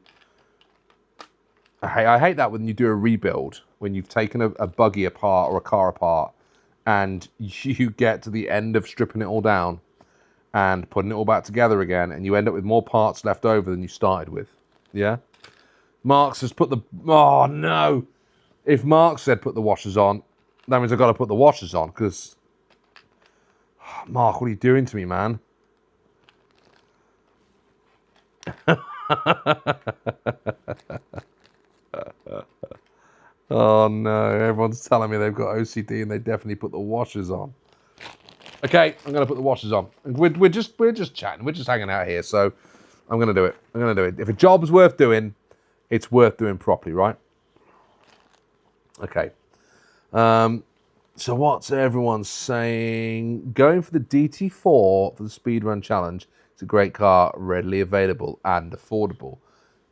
I hate that when you do a rebuild, when you've taken a buggy apart or a car apart, and you get to the end of stripping it all down and putting it all back together again, and you end up with more parts left over than you started with. Yeah? Marks has put the... Oh, no! If Mark said put the washers on, that means I've got to put the washers on, because... Mark, what are you doing to me, man? Oh, no. Everyone's telling me they've got OCD and they definitely put the washers on. Okay, I'm going to put the washers on. We're just chatting. We're just hanging out here, so I'm going to do it. I'm going to do it. If a job's worth doing, it's worth doing properly, right? Okay. So what's everyone saying? Going for the DT4 for the Speedrun Challenge. It's a great car, readily available and affordable.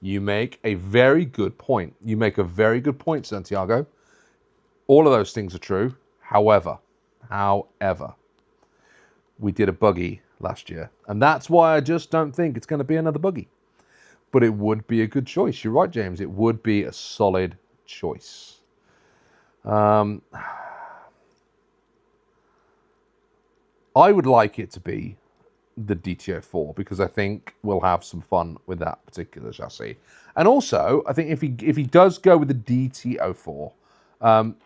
You make a very good point. You make a very good point, Santiago. All of those things are true. However, we did a buggy last year, and that's why I just don't think it's going to be another buggy. But it would be a good choice. You're right, James. It would be a solid choice. I would like it to be the DTO4 because I think we'll have some fun with that particular chassis. And also, I think if he does go with the DTO4,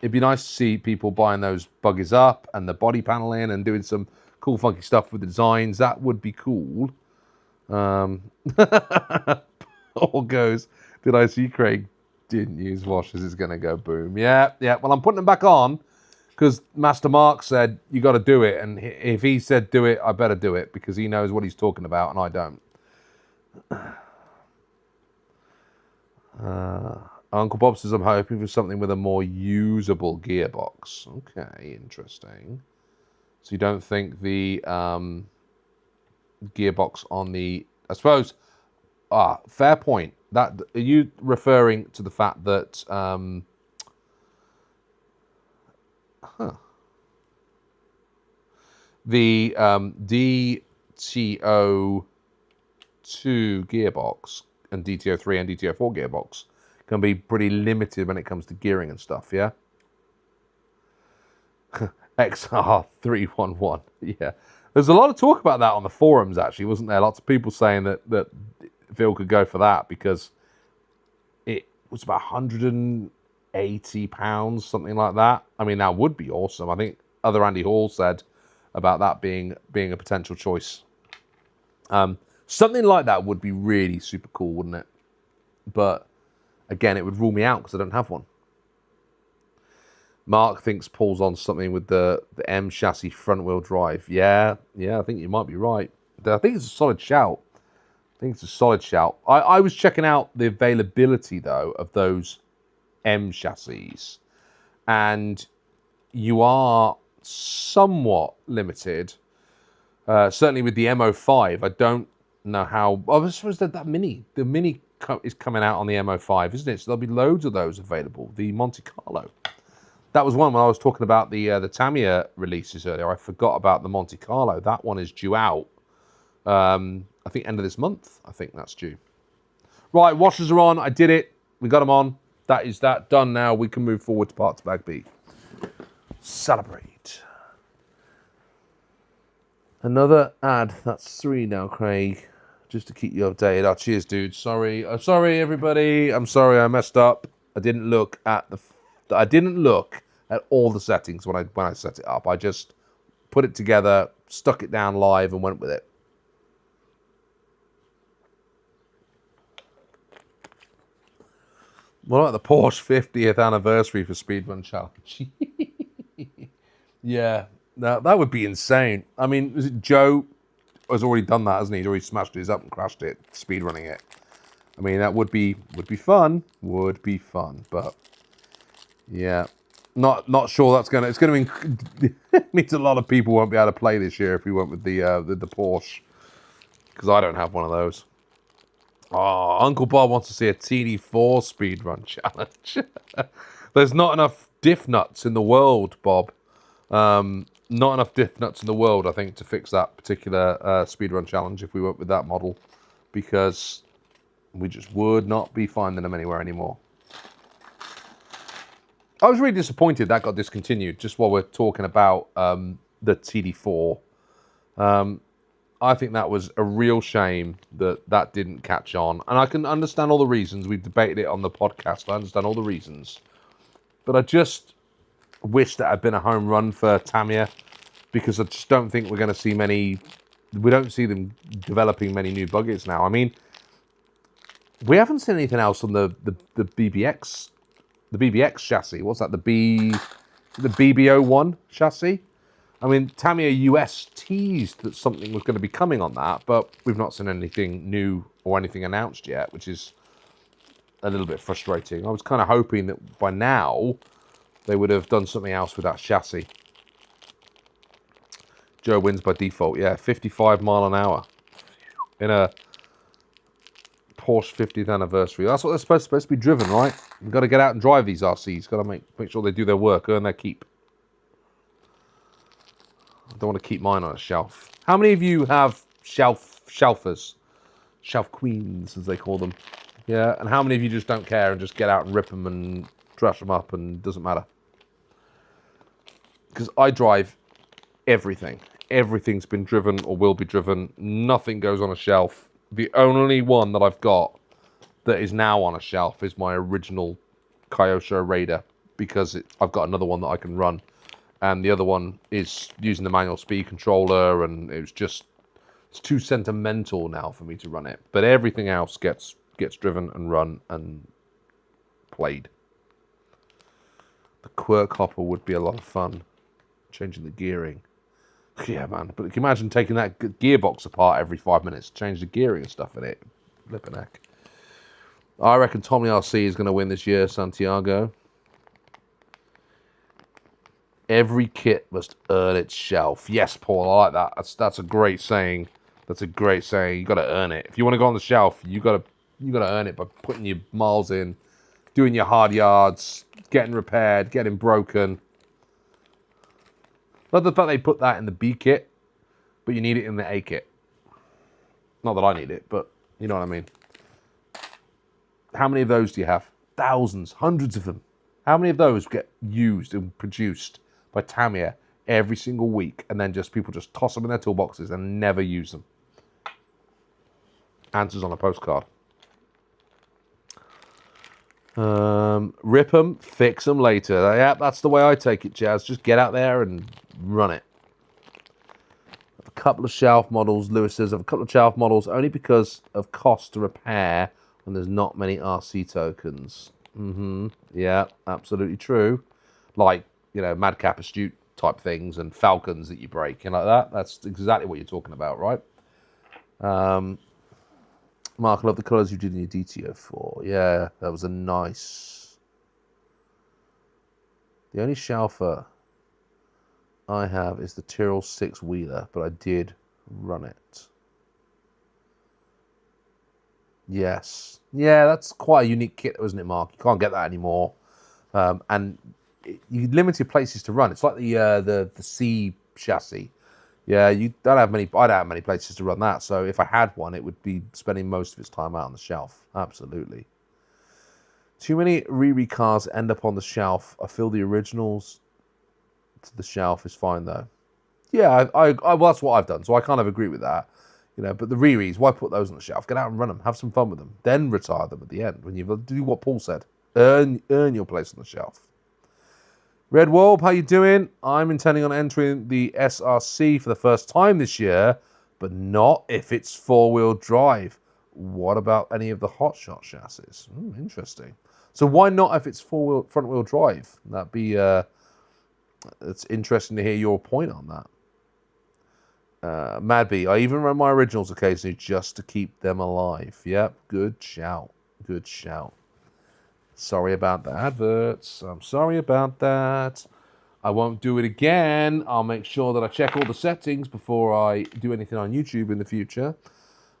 it'd be nice to see people buying those buggies up and the body paneling and doing some cool, funky stuff with the designs. That would be cool. All goes, did I see Craig didn't use washers? It's going to go boom. Yeah. Well, I'm putting them back on because Master Mark said you got to do it. And if he said do it, I better do it because he knows what he's talking about and I don't. Uncle Bob says, I'm hoping for something with a more usable gearbox. Okay, interesting. So you don't think the gearbox on the... I suppose... fair point. That are you referring to the fact that... The DTO2 gearbox and DTO3 and DTO4 gearbox can be pretty limited when it comes to gearing and stuff, yeah? XR311, yeah. There's a lot of talk about that on the forums, actually, wasn't there? Lots of people saying that Phil could go for that because it was about £180, something like that. I mean, that would be awesome. I think other Andy Hall said about that being a potential choice. Something like that would be really super cool, wouldn't it? But again, it would rule me out because I don't have one. Mark thinks Paul's on something with the M chassis front wheel drive. Yeah, I think you might be right. I think it's a solid shout. I was checking out the availability though of those M chassis, and you are somewhat limited. Certainly with the MO5, I don't know how. I suppose that the Mini is coming out on the MO5, isn't it? So there'll be loads of those available. The Monte Carlo. That was one when I was talking about the Tamiya releases earlier. I forgot about the Monte Carlo. That one is due out. I think end of this month. I think that's due. Right, washers are on. I did it. We got them on. That is that done now. We can move forward to parts bag B. Celebrate. Another ad. That's 3 now, Craig. Just to keep you updated. Oh, cheers, dude. Sorry. Sorry, everybody. I'm sorry I messed up. I didn't look at all the settings when I set it up. I just put it together, stuck it down live, and went with it. What about the Porsche 50th anniversary for Speedrun Challenge? Yeah, that would be insane. I mean, is it Joe has already done that, hasn't he? He's already smashed his up and crashed it, speedrunning it. I mean, that would be fun. Would be fun, but yeah. Not sure that's gonna. It's gonna means a lot of people won't be able to play this year if we went with the Porsche, because I don't have one of those. Oh, Uncle Bob wants to see a TD4 speedrun challenge. There's not enough diff nuts in the world, Bob. Not enough diff nuts in the world, I think, to fix that particular speedrun challenge if we went with that model, because we just would not be finding them anywhere anymore. I was really disappointed that got discontinued, just while we're talking about the TD4. I think that was a real shame that didn't catch on. And I can understand all the reasons. We've debated it on the podcast. I understand all the reasons. But I just wish that had been a home run for Tamiya, because I just don't think we're going to see many... We don't see them developing many new buggies now. I mean, we haven't seen anything else on the BBX... The BBX chassis. What's that? The BB01 chassis? I mean, Tamiya US teased that something was going to be coming on that, but we've not seen anything new or anything announced yet, which is a little bit frustrating. I was kind of hoping that by now they would have done something else with that chassis. Joe wins by default. Yeah, 55 mile an hour in a Porsche 50th anniversary. That's what they're supposed to be driven, right? You've got to get out and drive these RCs. Got to make sure they do their work, earn their keep. I don't want to keep mine on a shelf. How many of you have shelfers? Shelf queens, as they call them. Yeah, and how many of you just don't care and just get out and rip them and trash them up and it doesn't matter? Because I drive everything. Everything's been driven or will be driven. Nothing goes on a shelf. The only one that I've got that is now on a shelf is my original Kyosho Raider, because I've got another one that I can run. And the other one is using the manual speed controller, and it's too sentimental now for me to run it. But everything else gets driven and run and played. The quirk hopper would be a lot of fun, changing the gearing. Yeah, man. But can you imagine taking that gearbox apart every 5 minutes, change the gearing and stuff in it? Flipping heck. I reckon Tommy RC is going to win this year, Santiago. Every kit must earn its shelf. Yes, Paul, I like that. That's a great saying. That's a great saying. You got to earn it. If you want to go on the shelf, you got to earn it by putting your miles in, doing your hard yards, getting repaired, getting broken. Not the fact they put that in the B kit, but you need it in the A kit. Not that I need it, but you know what I mean. How many of those do you have? Thousands, hundreds of them. How many of those get used and produced by Tamiya every single week, and then people just toss them in their toolboxes and never use them? Answers on a postcard. Rip them, fix them later. Yeah, that's the way I take it, Jazz. Just get out there and run it. A couple of shelf models, Lewis says, I have a couple of shelf models only because of cost to repair when there's not many RC tokens. Yeah, absolutely true. Like, you know, Madcap Astute type things and Falcons that you break and like that. That's exactly what you're talking about, right? Mark, I love the colours you did in your DTO4. Yeah, that was a nice... The only shelfer I have is the Tyrrell 6-wheeler, but I did run it. Yes. Yeah, that's quite a unique kit, isn't it, Mark? You can't get that anymore. And you limited places to run. It's like the C chassis. Yeah, you don't have many. I don't have many places to run that. So if I had one, it would be spending most of its time out on the shelf. Absolutely. Too many Riri cars end up on the shelf. I feel the originals to the shelf is fine though. Yeah, well, that's what I've done. So I kind of agree with that. You know, but the Riris, why put those on the shelf? Get out and run them. Have some fun with them. Then retire them at the end when you do what Paul said. Earn your place on the shelf. Red Wolf, how you doing? I'm intending on entering the SRC for the first time this year, but not if it's four-wheel drive. What about any of the hotshot chassis? Interesting. So why not if it's front-wheel drive? That'd be it's interesting to hear your point on that. Madby, I even run my originals occasionally just to keep them alive. Yep, good shout. Good shout. Sorry about the adverts. I'm sorry about that. I won't do it again. I'll make sure that I check all the settings before I do anything on YouTube in the future.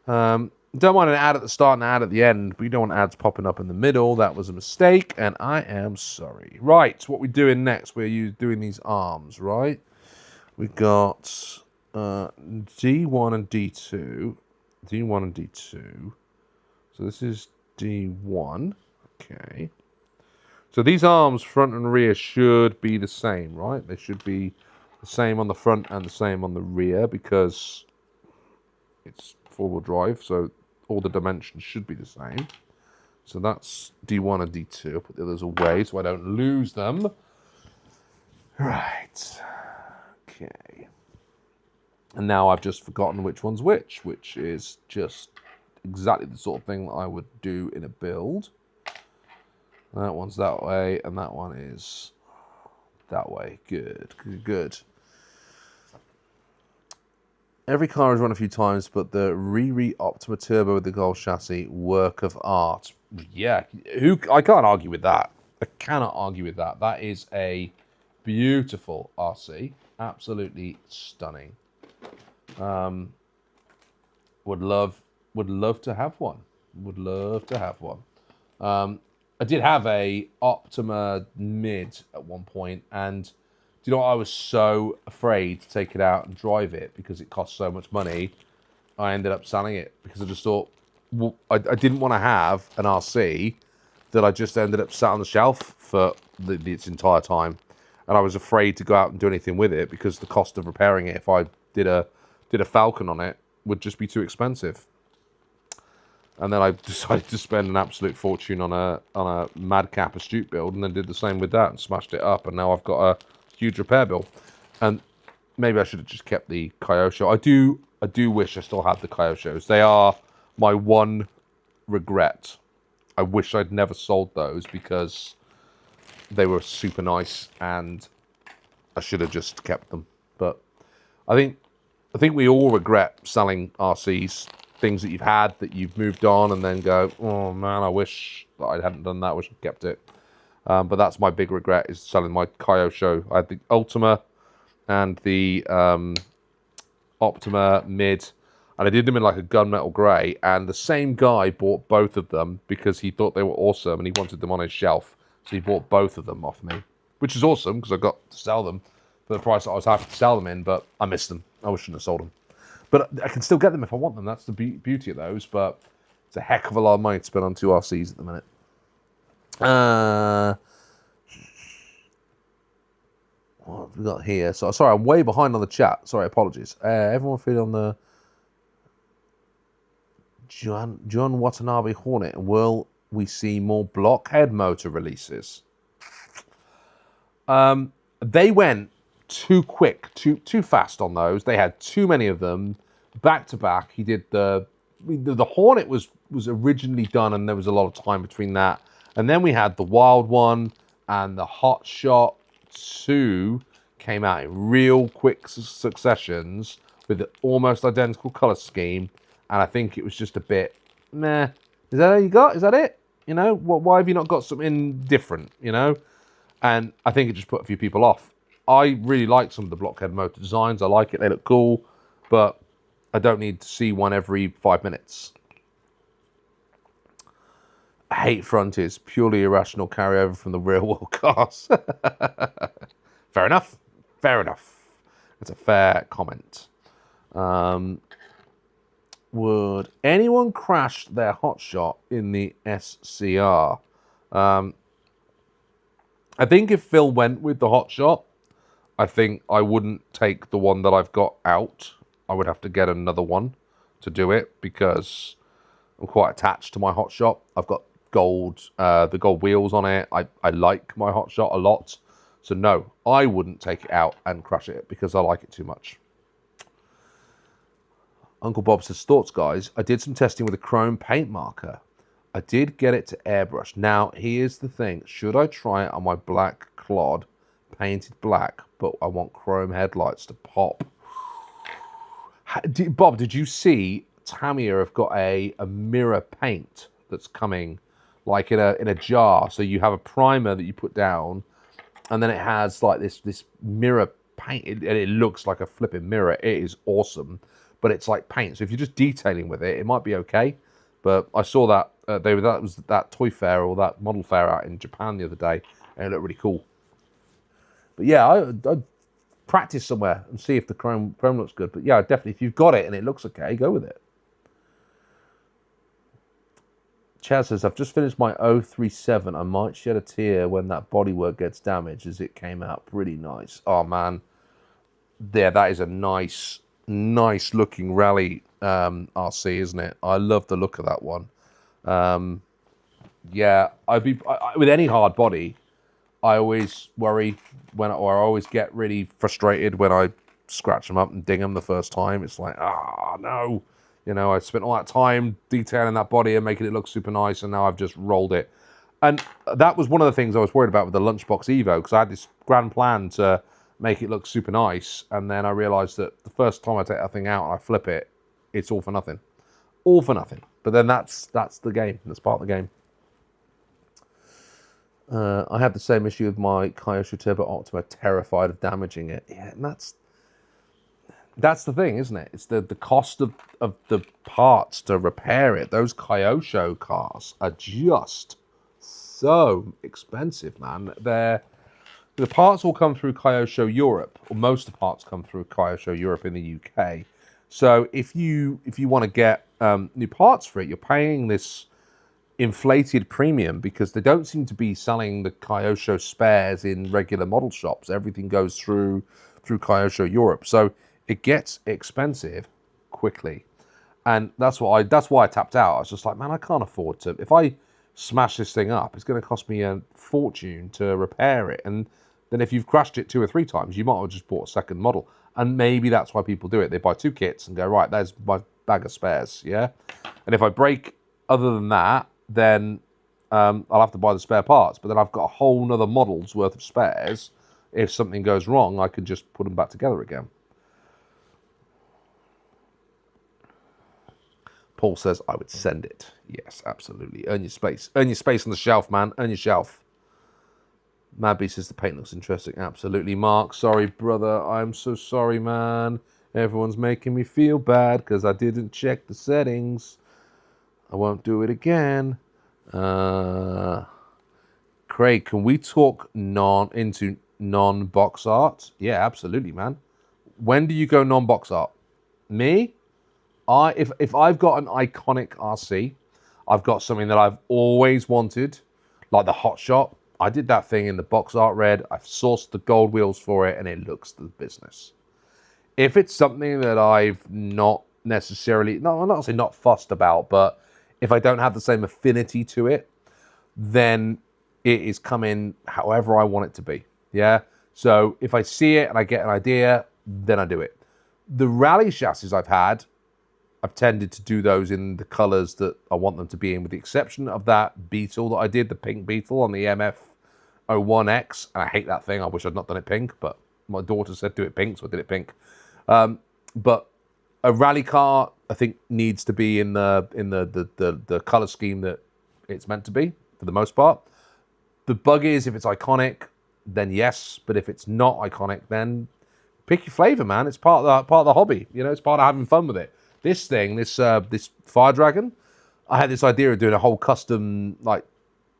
Don't want an ad at the start and an ad at the end, but you don't want ads popping up in the middle. That was a mistake, and I am sorry. Right, what we're doing next, we're doing these arms, right? We got D1 and D2. D1 and D2. So this is D1. Okay. So these arms, front and rear, should be the same, right? They should be the same on the front and the same on the rear because it's four-wheel drive, so all the dimensions should be the same. So that's D1 and D2. I'll put the others away so I don't lose them. Right. Okay. And now I've just forgotten which one's which is just exactly the sort of thing that I would do in a build. That one's that way, and that one is that way. Good, good, good. Every car is run a few times, but the Riri Optima Turbo with the Gold chassis, work of art. Yeah, I can't argue with that. I cannot argue with that. That is a beautiful RC. Absolutely stunning. Would love to have one. Would love to have one. I did have a Optima Mid at one point, and do you know what? I was so afraid to take it out and drive it because it cost so much money. I ended up selling it because I just thought, well, I didn't want to have an RC that I just ended up sat on the shelf for its entire time, and I was afraid to go out and do anything with it because the cost of repairing it, if I did a Falcon on it, would just be too expensive. And then I decided to spend an absolute fortune on a madcap astute build, and then did the same with that and smashed it up. And now I've got a huge repair bill. And maybe I should have just kept the Kyosho. I do wish I still had the Kyoshos. They are my one regret. I wish I'd never sold those because they were super nice, and I should have just kept them. But I think we all regret selling RCs. Things that you've had that you've moved on and then go, oh man, I wish that I hadn't done that. I wish I'd kept it. But that's my big regret, is selling my Kyosho. I had the Ultima and the Optima Mid, and I did them in like a gunmetal grey, and the same guy bought both of them because he thought they were awesome and he wanted them on his shelf. So he bought both of them off me, which is awesome because I got to sell them for the price that I was happy to sell them in, but I missed them. I shouldn't have sold them. But I can still get them if I want them. That's the beauty of those. But it's a heck of a lot of money to spend on two RCs at the minute. What have we got here? So sorry, I'm way behind on the chat. Sorry, apologies. Everyone feeling on the John Watanabe Hornet, and will we see more blockhead motor releases? They went too quick, too fast on those. They had too many of them back to back. He did the Hornet was originally done, and there was a lot of time between that. And then we had the Wild One, and the Hot Shot 2 came out in real quick successions with an almost identical color scheme. And I think it was just a bit, meh. Is that all you got? Is that it? You know, why have you not got something different? You know, and I think it just put a few people off. I really like some of the blockhead motor designs. I like it. They look cool, but I don't need to see one every 5 minutes. I hate Frontiers. Purely irrational carryover from the real world cars. Fair enough. Fair enough. It's a fair comment. Would anyone crash their hotshot in the SCR? I think if Phil went with the hotshot, I think I wouldn't take the one that I've got out. I would have to get another one to do it because I'm quite attached to my hotshot. I've got the gold wheels on it. I like my hotshot a lot. So no, I wouldn't take it out and crash it because I like it too much. Uncle Bob says, thoughts guys, I did some testing with a chrome paint marker. I did get it to airbrush. Now, here's the thing. Should I try it on my black Clod, painted black, but I want chrome headlights to pop? Bob, did you see Tamiya have got a mirror paint that's coming like in a jar. So you have a primer that you put down, and then it has like this mirror paint, and it looks like a flipping mirror. It is awesome, but it's like paint. So if you're just detailing with it, it might be okay. But I saw that that was that toy fair or that model fair out in Japan the other day, and it looked really cool. But yeah, I'd practice somewhere and see if the chrome looks good. But yeah, definitely, if you've got it and it looks okay, go with it. Chaz says, I've just finished my 037. I might shed a tear when that bodywork gets damaged, as it came out pretty nice. Oh, man. Yeah, that is a nice looking rally RC, isn't it? I love the look of that one. Yeah, with any hard body, I always worry or I always get really frustrated when I scratch them up and ding them the first time. It's like, no. You know, I spent all that time detailing that body and making it look super nice, and now I've just rolled it. And that was one of the things I was worried about with the Lunchbox Evo, because I had this grand plan to make it look super nice, and then I realised that the first time I take that thing out and I flip it, it's all for nothing. All for nothing. But then that's the game. That's part of the game. I have the same issue with my Kyosho Turbo Optima, terrified of damaging it. Yeah, and that's the thing, isn't it? It's the cost of the parts to repair it. Those Kyosho cars are just so expensive, man. The parts all come through Kyosho Europe, or most of the parts come through Kyosho Europe in the UK. So if you want to get new parts for it, you're paying this inflated premium because they don't seem to be selling the Kyosho spares in regular model shops. Everything goes through Kyosho Europe. So it gets expensive quickly, and that's why I tapped out. I was just like, man, I can't afford to. If I smash this thing up, it's going to cost me a fortune to repair it. And then if you've crashed it 2 or 3 times, you might have just bought a second model. And maybe that's why people do it. They buy 2 kits and go, right, there's my bag of spares, yeah. And if I break other than that, then I'll have to buy the spare parts. But then I've got a whole nother model's worth of spares. If something goes wrong, I can just put them back together again. Paul says, I would send it. Yes, absolutely. Earn your space. Earn your space on the shelf, man. Earn your shelf. Madby says the paint looks interesting. Absolutely. Mark, sorry, brother. I'm so sorry, man. Everyone's making me feel bad because I didn't check the settings. I won't do it again. Craig, can we talk into non-box art? Yeah, absolutely, man. When do you go non-box art? Me? If I've got an iconic RC, I've got something that I've always wanted, like the Hot Shot. I did that thing in the box art red. I've sourced the gold wheels for it, and it looks the business. If it's something that I've not necessarily, no, I'm not saying not fussed about, but if I don't have the same affinity to it, then it is coming however I want it to be. Yeah. So if I see it and I get an idea, then I do it. The rally chassis I've tended to do those in the colors that I want them to be in, with the exception of that Beetle that I did, the pink Beetle on the MF01X. And I hate that thing. I wish I'd not done it pink, but my daughter said do it pink, so I did it pink. But a rally car, I think, needs to be in the color scheme that it's meant to be, for the most part. The bug is, if it's iconic, then yes. But if it's not iconic, then pick your flavor, man. It's part of the hobby. You know, it's part of having fun with it. This thing, this Fire Dragon, I had this idea of doing a whole custom, like,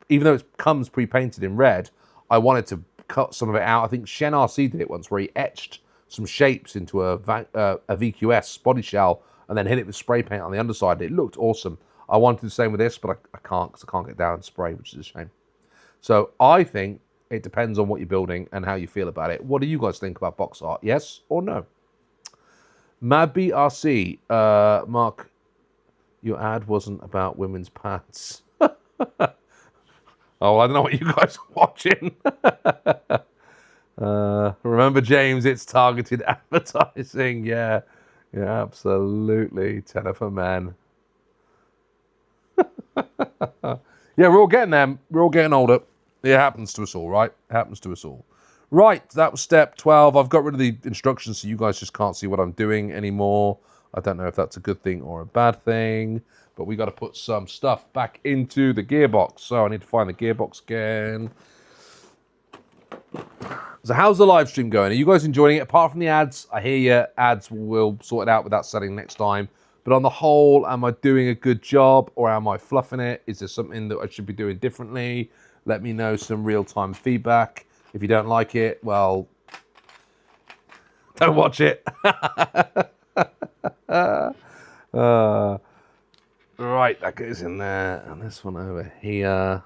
even though it comes pre-painted in red, I wanted to cut some of it out. I think Shen RC did it once, where he etched some shapes into a VQS body shell and then hit it with spray paint on the underside. It looked awesome. I wanted the same with this, but I can't, because I can't get down and spray, which is a shame. So I think it depends on what you're building and how you feel about it. What do you guys think about box art? Yes or no? Madby RC, Mark, your ad wasn't about women's pants. Oh, I don't know what you guys are watching. Remember, James, it's targeted advertising. Yeah, absolutely. Tenner for men. Yeah, we're all getting there. We're all getting older. It happens to us all, right? It happens to us all. Right, that was step 12. I've got rid of the instructions so you guys just can't see what I'm doing anymore. I don't know if that's a good thing or a bad thing, but we got to put some stuff back into the gearbox. So I need to find the gearbox again. So how's the live stream going? Are you guys enjoying it? Apart from the ads, I hear you. Ads will sort it out with that setting next time. But on the whole, am I doing a good job or am I fluffing it? Is there something that I should be doing differently? Let me know some real-time feedback. If you don't like it, well, don't watch it. Right, that goes in there. And this one over here.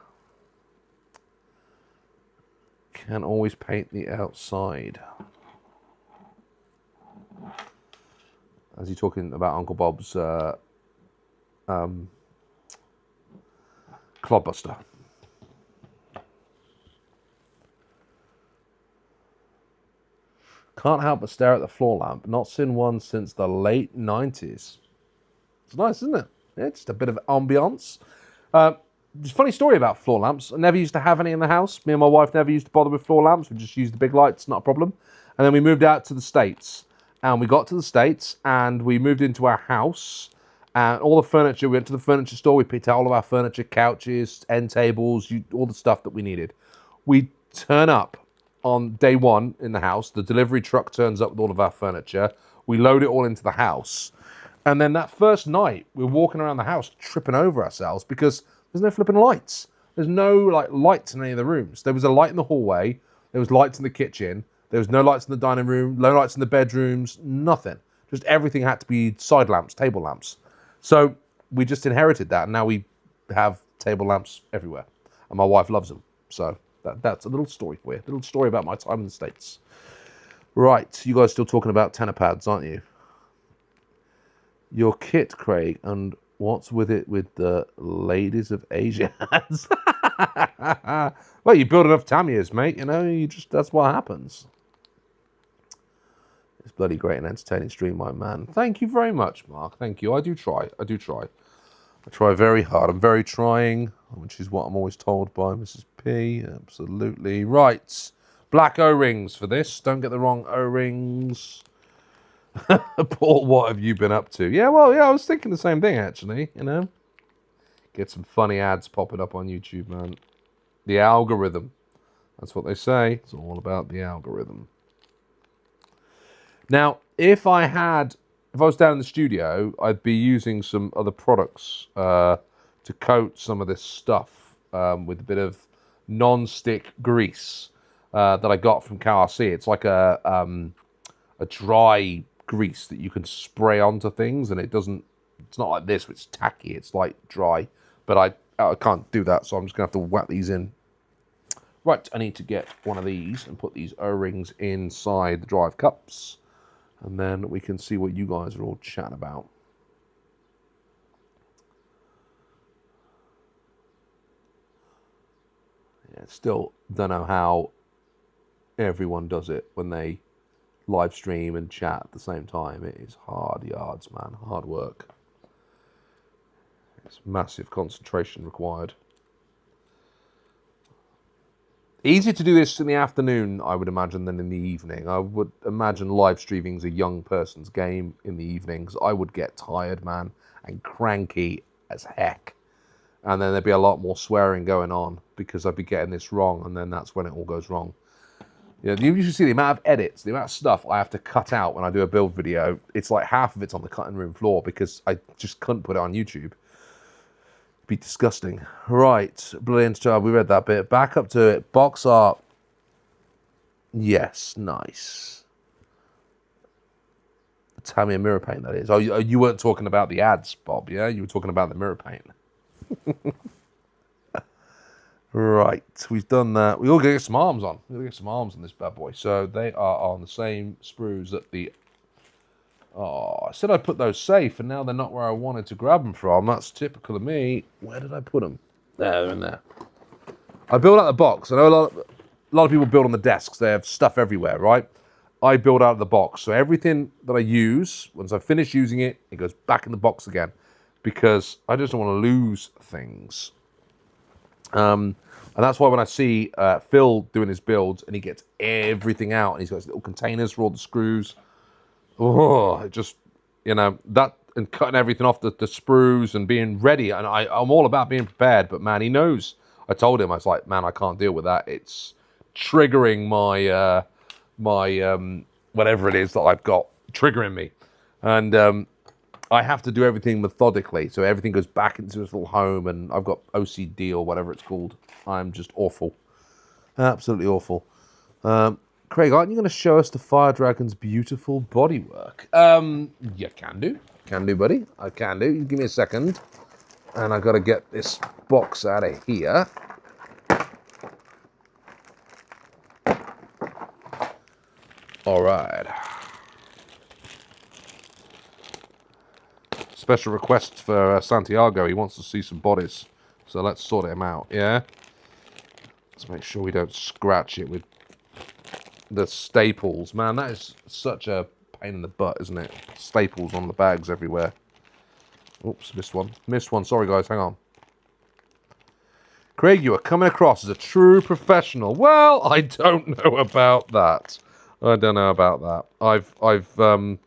Can't always paint the outside. As you're talking about Uncle Bob's clodbuster. Can't help but stare at the floor lamp. Not seen one since the late 90s. It's nice, isn't it? Yeah, just a bit of ambiance. There's a funny story about floor lamps. I never used to have any in the house. Me and my wife never used to bother with floor lamps. We just used the big lights, not a problem. And then we moved out to the States. And we got to the States and we moved into our house. And all the furniture, we went to the furniture store. We picked out all of our furniture, couches, end tables, all the stuff that we needed. We turn up on day one in the house. The delivery truck turns up with all of our furniture. We load it all into the house. And then that first night, we're walking around the house tripping over ourselves because there's no flipping lights. There's no lights in any of the rooms. There was a light in the hallway. There was lights in the kitchen. There was no lights in the dining room, no lights in the bedrooms, nothing. Just everything had to be side lamps, table lamps. So we just inherited that, and now we have table lamps everywhere. And my wife loves them. So that's a little story for you. A little story about my time in the States. Right, you guys still talking about tenor pads, aren't you? Your kit, Craig, and what's with it with the ladies of Asia hats? Well, you build enough Tamiyas, mate, you know, that's what happens. It's bloody great and entertaining stream, my man. Thank you very much, Mark. Thank you. I do try. I try very hard. I'm very trying, which is what I'm always told by Mrs. P. Absolutely. Right. Black O-rings for this. Don't get the wrong O-rings. Paul, what have you been up to? Yeah, well, I was thinking the same thing, actually, you know. Get some funny ads popping up on YouTube, man. The algorithm. That's what they say. It's all about the algorithm. Now, if I was down in the studio, I'd be using some other products to coat some of this stuff with a bit of non-stick grease that I got from KRC. It's like a dry grease that you can spray onto things, and it's not like this, which is tacky, it's like dry, but I can't do that, so I'm just gonna have to whack these in. Right, I need to get one of these and put these O-rings inside the drive cups, and then we can see what you guys are all chatting about. Yeah, still don't know how everyone does it when they live stream and chat at the same time. It is hard yards, man. Hard work. It's massive concentration required. Easier to do this in the afternoon, I would imagine, than in the evening. I would imagine live streaming's a young person's game in the evenings. I would get tired, man, and cranky as heck. And then there'd be a lot more swearing going on because I'd be getting this wrong, and then that's when it all goes wrong. You know, you should see the amount of edits, the amount of stuff I have to cut out when I do a build video. It's like half of it's on the cutting room floor because I just couldn't put it on YouTube. It'd be disgusting. Right, brilliant job. We read that bit. Back up to it. Box art. Yes, nice. Tamiya mirror paint, that is. Oh, you weren't talking about the ads, Bob, yeah? You were talking about the mirror paint. Right, we've done that. We all get some arms on. We're gonna get some arms on this bad boy. So they are on the same sprues that the... Oh, I said I'd put those safe, and now they're not where I wanted to grab them from. That's typical of me. Where did I put them? There, they're in there. I build out the box. I know a lot of people build on the desks. They have stuff everywhere, right? I build out of the box. So everything that I use, once I finish using it, it goes back in the box again because I just don't want to lose things. And that's why when I see Phil doing his builds and he gets everything out and he's got his little containers for all the screws, oh, it just you know, that and cutting everything off the sprues and being ready. And I'm all about being prepared, but man, he knows. I told him, I was like, man, I can't deal with that. It's triggering my whatever it is that I've got, triggering me. And I have to do everything methodically. So everything goes back into its little home, and I've got OCD or whatever it's called. I'm just awful. Absolutely awful. Craig, aren't you going to show us the Fire Dragon's beautiful bodywork? Yeah, can do. Can do, buddy. I can do. You give me a second. And I've got to get this box out of here. All right. Special request for Santiago. He wants to see some bodies. So let's sort him out, yeah? Let's make sure we don't scratch it with the staples. Man, that is such a pain in the butt, isn't it? Staples on the bags everywhere. Oops, missed one. Missed one. Sorry, guys. Hang on. Craig, you are coming across as a true professional. Well, I don't know about that. I don't know about that.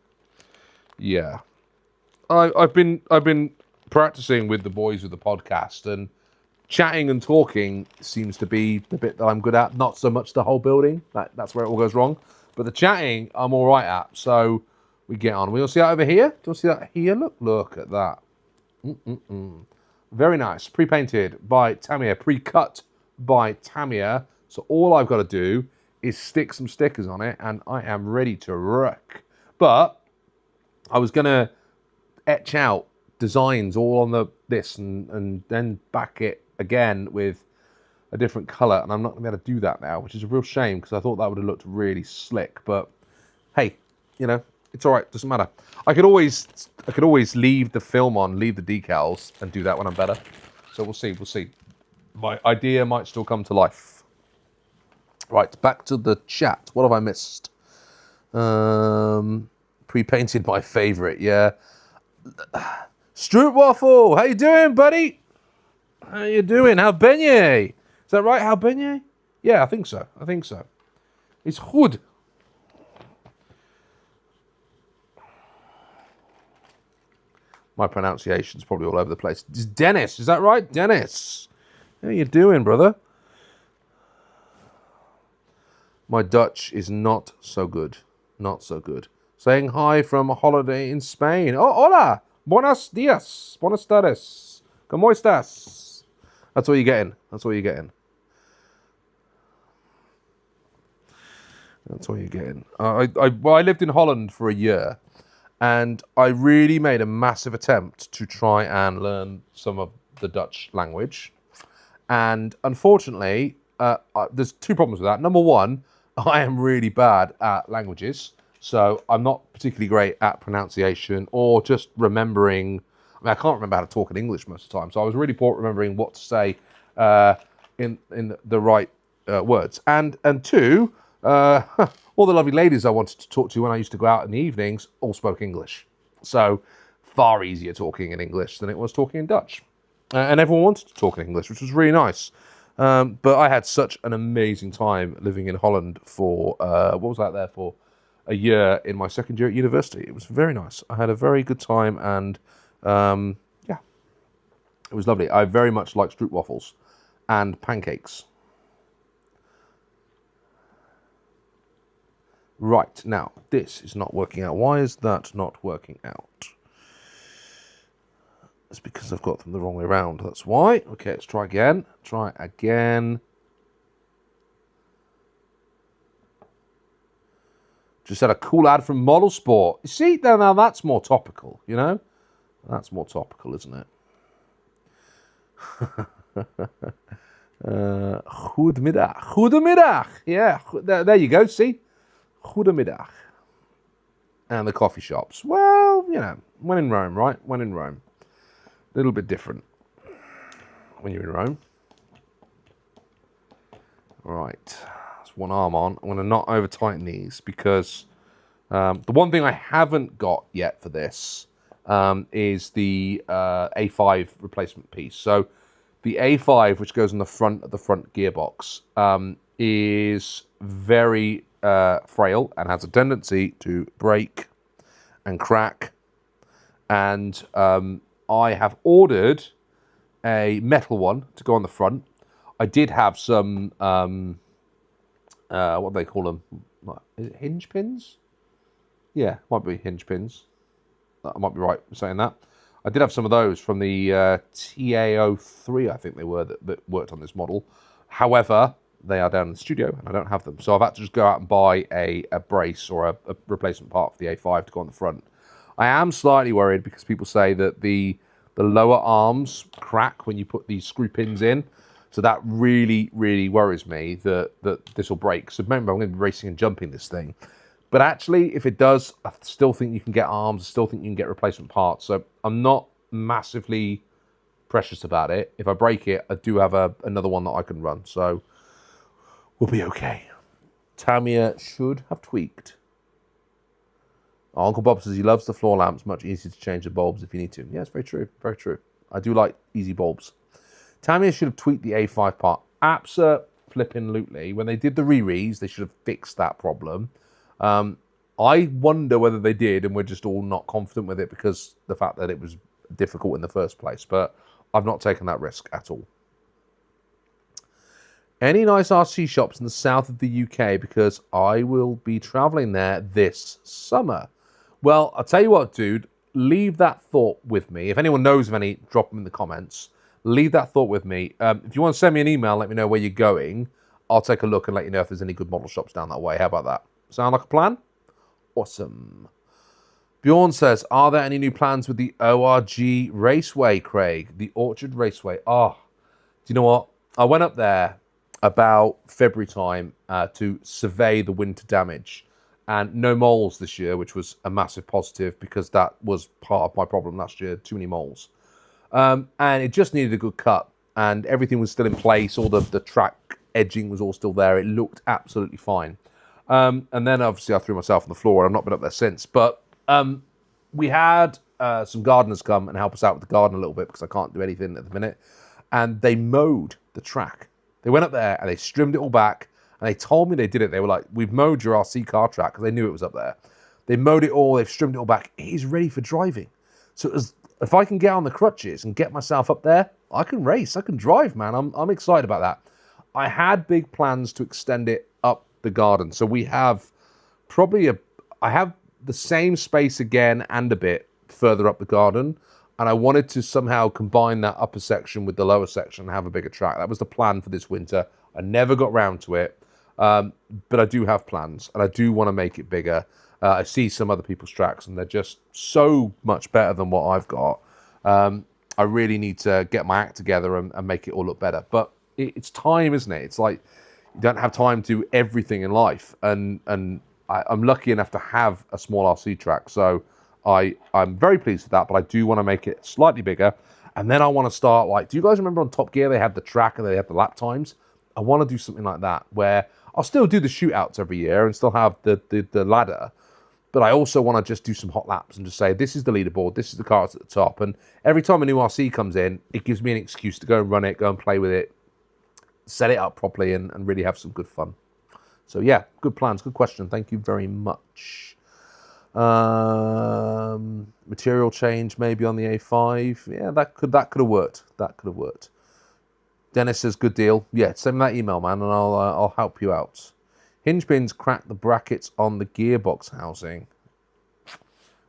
Yeah. I've been practicing with the boys with the podcast, and chatting and talking seems to be the bit that I'm good at. Not so much the whole building. That's where it all goes wrong. But the chatting, I'm all right at. So we get on. We all see that over here? Do you want to see that here? Look at that. Very nice. Pre-painted by Tamiya. Pre-cut by Tamiya. So all I've got to do is stick some stickers on it, and I am ready to rock. But I was going to etch out designs all on this and then back it again with a different color, and I'm not going to be able to do that now, which is a real shame because I thought that would have looked really slick. But hey, you know, it's all right. Doesn't matter. I could always leave the film on, leave the decals, and do that when I'm better. So we'll see. We'll see. My idea might still come to life. Right, back to the chat. What have I missed? Pre-painted my favorite, yeah. Stroop Waffle, how you doing, buddy? How you doing? How ben je? Is that right? How ben je? Yeah, I think so. I think so. It's goed. My pronunciation's probably all over the place. It's Dennis, is that right? Dennis. How you doing, brother? My Dutch is not so good. Not so good. Saying hi from a holiday in Spain. Oh, hola. Buenos dias. Buenas tardes. ¿Cómo estás? That's what you're getting. That's what you're getting. That's what you're getting. I lived in Holland for a year, and I really made a massive attempt to try and learn some of the Dutch language. And unfortunately, there's two problems with that. Number one, I am really bad at languages. So I'm not particularly great at pronunciation or just remembering. I mean, I can't remember how to talk in English most of the time. So I was really poor at remembering what to say in the right words. And two, all the lovely ladies I wanted to talk to when I used to go out in the evenings all spoke English. So far easier talking in English than it was talking in Dutch. And everyone wanted to talk in English, which was really nice. But I had such an amazing time living in Holland for, what was I there for? A year in my second year at university. It was very nice. I had a very good time, and yeah, it was lovely. I very much like stroop waffles and pancakes. Right, now, this is not working out. Why is that not working out? It's because I've got them the wrong way around. That's why. Okay, let's try again. Try again. Just had a cool ad from Model Sport. You see, now that's more topical, you know? That's more topical, isn't it? Goedemiddag. Goedemiddag. Yeah, there you go, see? Goedemiddag. And the coffee shops. Well, you know, when in Rome, right? When in Rome. A little bit different when you're in Rome. All right. One arm on. I'm going to not over tighten these because the one thing I haven't got yet for this is the A5 replacement piece. So the A5, which goes on the front of the front gearbox, is very frail and has a tendency to break and crack And I have ordered a metal one to go on the front. I did have some, what do they call them? Is it hinge pins? Yeah, might be hinge pins. I might be right in saying that. I did have some of those from the TA03, I think they were, that worked on this model. However, they are down in the studio and I don't have them. So I've had to just go out and buy a brace or a replacement part for the A5 to go on the front. I am slightly worried because people say that the lower arms crack when you put these screw pins in. So that really, really worries me that this will break. So remember, I'm going to be racing and jumping this thing. But actually, if it does, I still think you can get arms. I still think you can get replacement parts. So I'm not massively precious about it. If I break it, I do have another one that I can run. So we'll be okay. Tamiya should have tweaked. Oh, Uncle Bob says he loves the floor lamps. Much easier to change the bulbs if you need to. Yeah, it's very true. Very true. I do like easy bulbs. Tamiya should have tweaked the A5 part. Abso-flippin'-lutely. When they did the re-re's, they should have fixed that problem. I wonder whether they did and we're just all not confident with it because the fact that it was difficult in the first place. But I've not taken that risk at all. Any nice RC shops in the south of the UK because I will be traveling there this summer. Well, I'll tell you what, dude, leave that thought with me. If anyone knows of any, drop them in the comments. Leave that thought with me. If you want to send me an email, let me know where you're going. I'll take a look and let you know if there's any good model shops down that way. How about that? Sound like a plan? Awesome. Bjorn says, are there any new plans with the ORG Raceway, Craig? The Orchard Raceway. Oh, do you know what? I went up there about February time to survey the winter damage. And no moles this year, which was a massive positive because that was part of my problem last year, too many moles. And it just needed a good cut. And everything was still in place. All the track edging was all still there. It looked absolutely fine. And then obviously I threw myself on the floor and I've not been up there since. But we had some gardeners come and help us out with the garden a little bit because I can't do anything at the minute. And they mowed the track. They went up there and they trimmed it all back. And they told me they did it. They were like, we've mowed your RC car track because they knew it was up there. They mowed it all. They've trimmed it all back. It is ready for driving. So if I can get on the crutches and get myself up there, I can race. I can drive, man. I'm excited about that. I had big plans to extend it up the garden. So we have I have the same space again and a bit further up the garden. And I wanted to somehow combine that upper section with the lower section and have a bigger track. That was the plan for this winter. I never got round to it. But I do have plans and I do want to make it bigger. I see some other people's tracks and they're just so much better than what I've got. I really need to get my act together and make it all look better. But it's time, isn't it? It's like you don't have time to do everything in life. And I'm lucky enough to have a small RC track. So I'm very pleased with that, but I do want to make it slightly bigger. And then I want to start like, do you guys remember on Top Gear, they had the track and they had the lap times? I want to do something like that where I'll still do the shootouts every year and still have the ladder. But I also want to just do some hot laps and just say, this is the leaderboard, this is the cars at the top. And every time a new RC comes in, it gives me an excuse to go and run it, go and play with it, set it up properly and really have some good fun. So yeah, good plans, good question. Thank you very much. Material change maybe on the A5. Yeah, that could have worked. That could have worked. Dennis says, good deal. Yeah, send me that email, man, and I'll help you out. Hinge pins crack the brackets on the gearbox housing.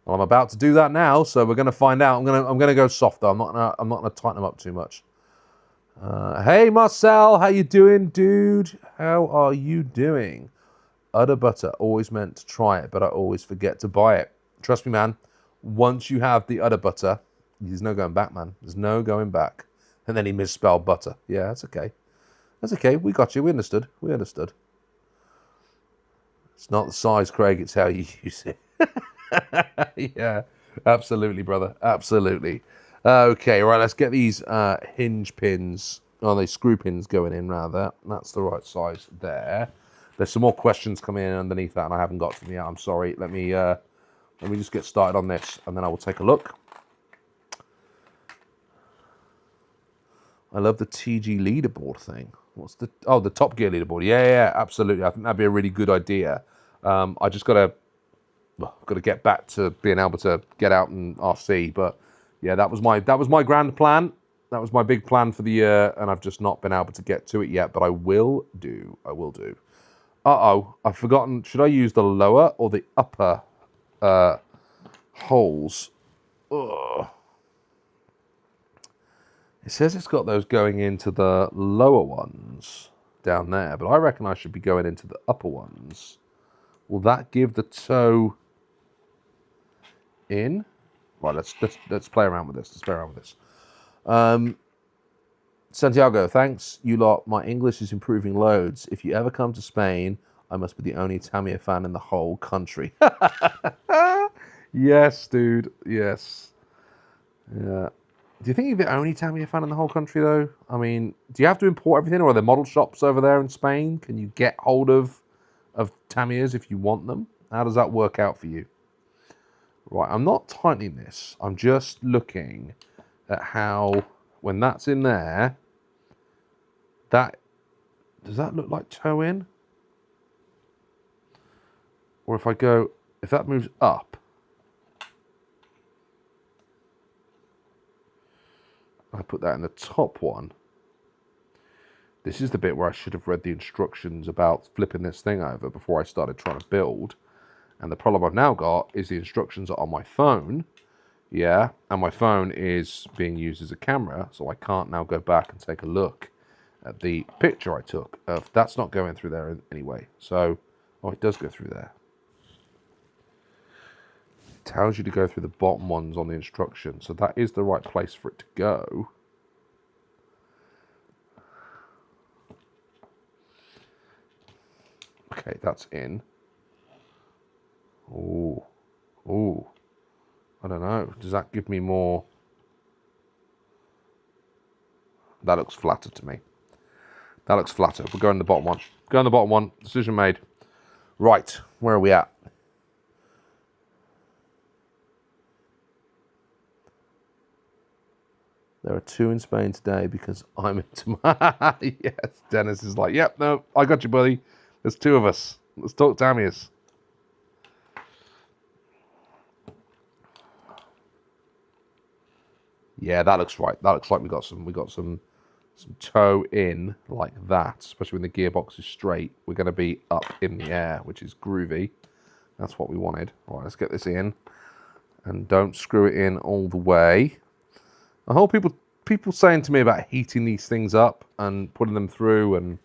Well, I'm about to do that now, so we're going to find out. I'm going to go soft though. I'm not going to tighten them up too much. Hey Marcel, how you doing, dude? How are you doing? Udder butter, always meant to try it, but I always forget to buy it. Trust me, man. Once you have the udder butter, there's no going back, man. There's no going back. And then he misspelled butter. Yeah, that's okay. That's okay. We got you. We understood. We understood. It's not the size, Craig. It's how you use it. Yeah, absolutely, brother. Absolutely. Okay, right. Let's get these hinge pins, or they screw pins going in, rather. That's the right size there. There's some more questions coming in underneath that, and I haven't got to them yet. I'm sorry. Let me just get started on this, and then I will take a look. I love the TG leaderboard thing. What's the... Oh, the Top Gear leaderboard. Yeah, absolutely. I think that'd be a really good idea. I just got to well, I've got to get back to being able to get out and RC. But yeah, that was my grand plan. That was my big plan for the year, and I've just not been able to get to it yet. But I will do. I will do. I've forgotten. Should I use the lower or the upper holes? Ugh. It says it's got those going into the lower ones down there, but I reckon I should be going into the upper ones. Will that give the toe in? Right, let's play around with this. Let's play around with this. Santiago, thanks you lot. My English is improving loads. If you ever come to Spain, I must be the only Tamiya fan in the whole country. Yes, dude. Yes. Yeah. Do you think you're the only Tamiya fan in the whole country, though? I mean, do you have to import everything, or are there model shops over there in Spain? Can you get hold of Tamiyas if you want them? How does that work out for you? Right, I'm not tightening this. I'm just looking at how, when that's in there, does that look like toe in? Or if that moves up, I put that in the top one. This is the bit where I should have read the instructions about flipping this thing over before I started trying to build. And the problem I've now got is the instructions are on my phone. Yeah, and my phone is being used as a camera, so I can't now go back and take a look at the picture I took. That's not going through there anyway. So, oh, it does go through there. Tells you to go through the bottom ones on the instruction, so that is the right place for it to go. Okay, that's in. Ooh, I don't know. Does that give me more? That looks flatter to me. That looks flatter. We're going to the bottom one. Go on the bottom one. Decision made. Right, where are we at? There are 2 in Spain today because I'm into my... Yes, Dennis is like, yep, no, I got you, buddy. There's 2 of us. Let's talk Tamiyas. Yeah, that looks right. That looks like we got some toe in like that, especially when the gearbox is straight. We're going to be up in the air, which is groovy. That's what we wanted. All right, let's get this in. And don't screw it in all the way. The whole people saying to me about heating these things up and putting them through and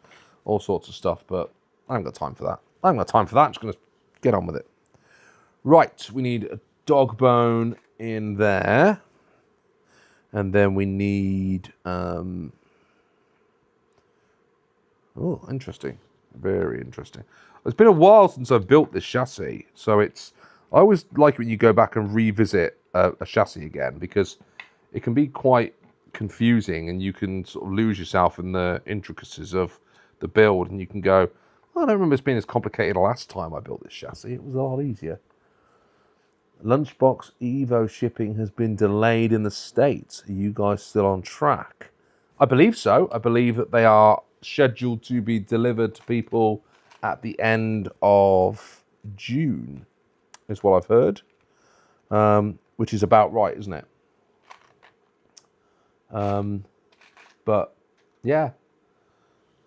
all sorts of stuff, but I haven't got time for that. I'm just going to get on with it. Right, we need a dog bone in there. And then we need... oh, interesting. Very interesting. It's been a while since I've built this chassis, so I always like it when you go back and revisit a chassis again, because it can be quite confusing and you can sort of lose yourself in the intricacies of the build, and you can go, oh, I don't remember this being as complicated last time I built this chassis. It was a lot easier. Lunchbox Evo shipping has been delayed in the States. Are you guys still on track? I believe so. I believe that they are scheduled to be delivered to people at the end of June, is what I've heard, which is about right, isn't it? But yeah,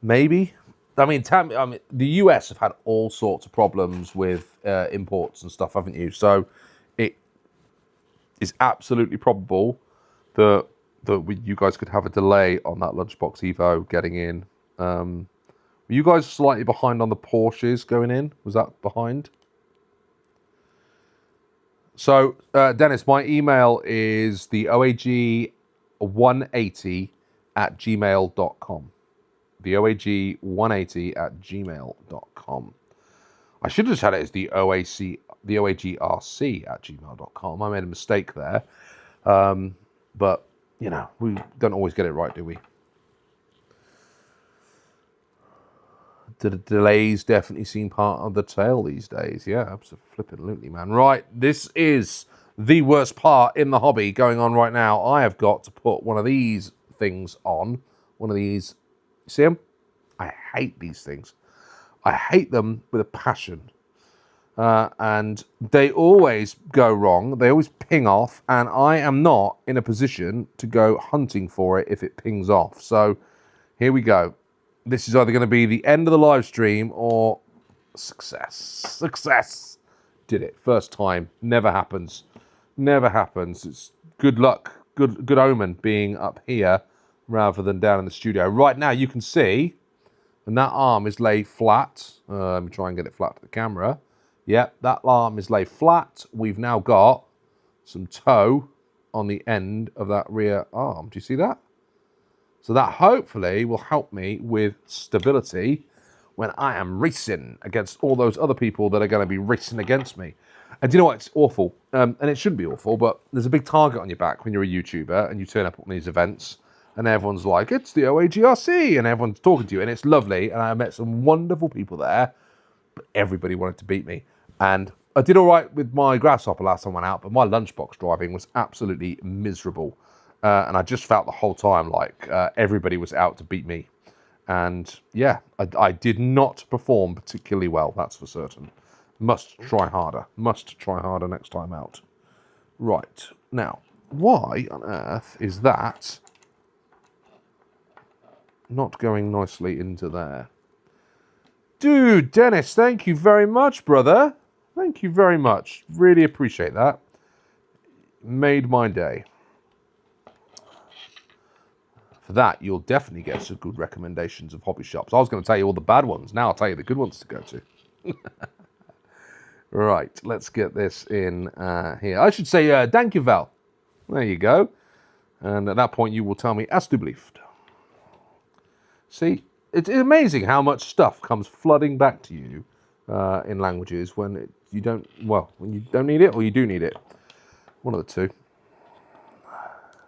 maybe. I mean, the US have had all sorts of problems with imports and stuff, haven't you? So it is absolutely probable that you guys could have a delay on that Lunchbox Evo getting in. Were you guys slightly behind on the Porsches going in? Was that behind? So, Dennis, my email is the OAG180@gmail.com. The OAG180@gmail.com. I should have just had it as the OAGRC@gmail.com. I made a mistake there. But, you know, we don't always get it right, do we? The delays definitely seem part of the tale these days. Yeah, absolutely, man. Right, this is the worst part in the hobby going on right now. I have got to put one of these things on. One of these. See them? I hate these things. I hate them with a passion. and they always go wrong. They always ping off, and I am not in a position to go hunting for it if it pings off. So here we go. This is either going to be the end of the live stream or success. Success. Did it. First time. Never happens. Never happens. It's good luck, good omen being up here rather than down in the studio. Right now you can see, and that arm is laid flat. Let me try and get it flat to the camera. Yep, that arm is laid flat. We've now got some toe on the end of that rear arm. Do you see that? So that hopefully will help me with stability when I am racing against all those other people that are going to be racing against me. And do you know what? It's awful. And it shouldn't be awful, but there's a big target on your back when you're a YouTuber and you turn up at one of these events and everyone's like, it's the OAGRC, and everyone's talking to you, and it's lovely. And I met some wonderful people there, but everybody wanted to beat me. And I did all right with my grasshopper last time I went out, but my lunchbox driving was absolutely miserable. And I just felt the whole time like everybody was out to beat me. And yeah, I did not perform particularly well, that's for certain. Must try harder. Must try harder next time out. Right. Now, why on earth is that not going nicely into there? Dude, Dennis, thank you very much, brother. Thank you very much. Really appreciate that. Made my day. For that, you'll definitely get some good recommendations of hobby shops. I was going to tell you all the bad ones. Now I'll tell you the good ones to go to. Right, let's get this in here. I should say, thank you, Val. There you go. And at that point, you will tell me, alsjeblieft. See, it's amazing how much stuff comes flooding back to you in languages when you don't, well, when you don't need it or you do need it. One of the two.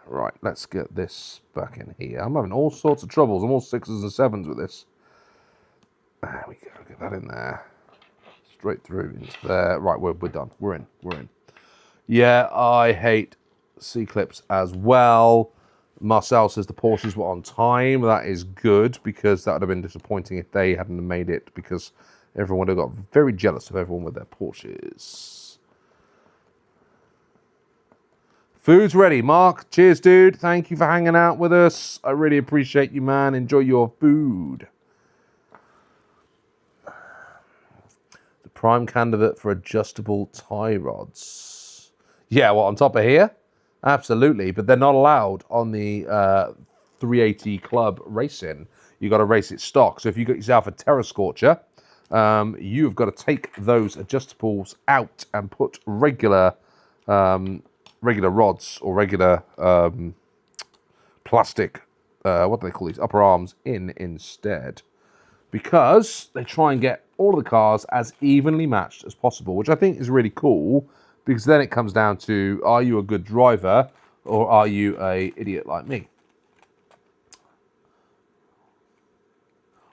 Right, let's get this back in here. I'm having all sorts of troubles. I'm all 6s and 7s with this. There we go. Get that in there. Straight through into there. Right, we're done. We're in. Yeah, I hate C-clips as well. Marcel says the Porsches were on time. That is good, because that would have been disappointing if they hadn't made it, because everyone would have got very jealous of everyone with their Porsches. Food's ready. Mark, cheers, dude. Thank you for hanging out with us. I really appreciate you, man. Enjoy your food. The prime candidate for adjustable tie rods. Yeah, well, on top of here? Absolutely, but they're not allowed on the 380 Club racing. You've got to race it stock. So if you got yourself a Terra Scorcher, you've got to take those adjustables out and put regular rods or regular plastic, what do they call these, upper arms in instead, because they try and get all of the cars as evenly matched as possible, which I think is really cool, because then it comes down to, are you a good driver or are you a idiot like me?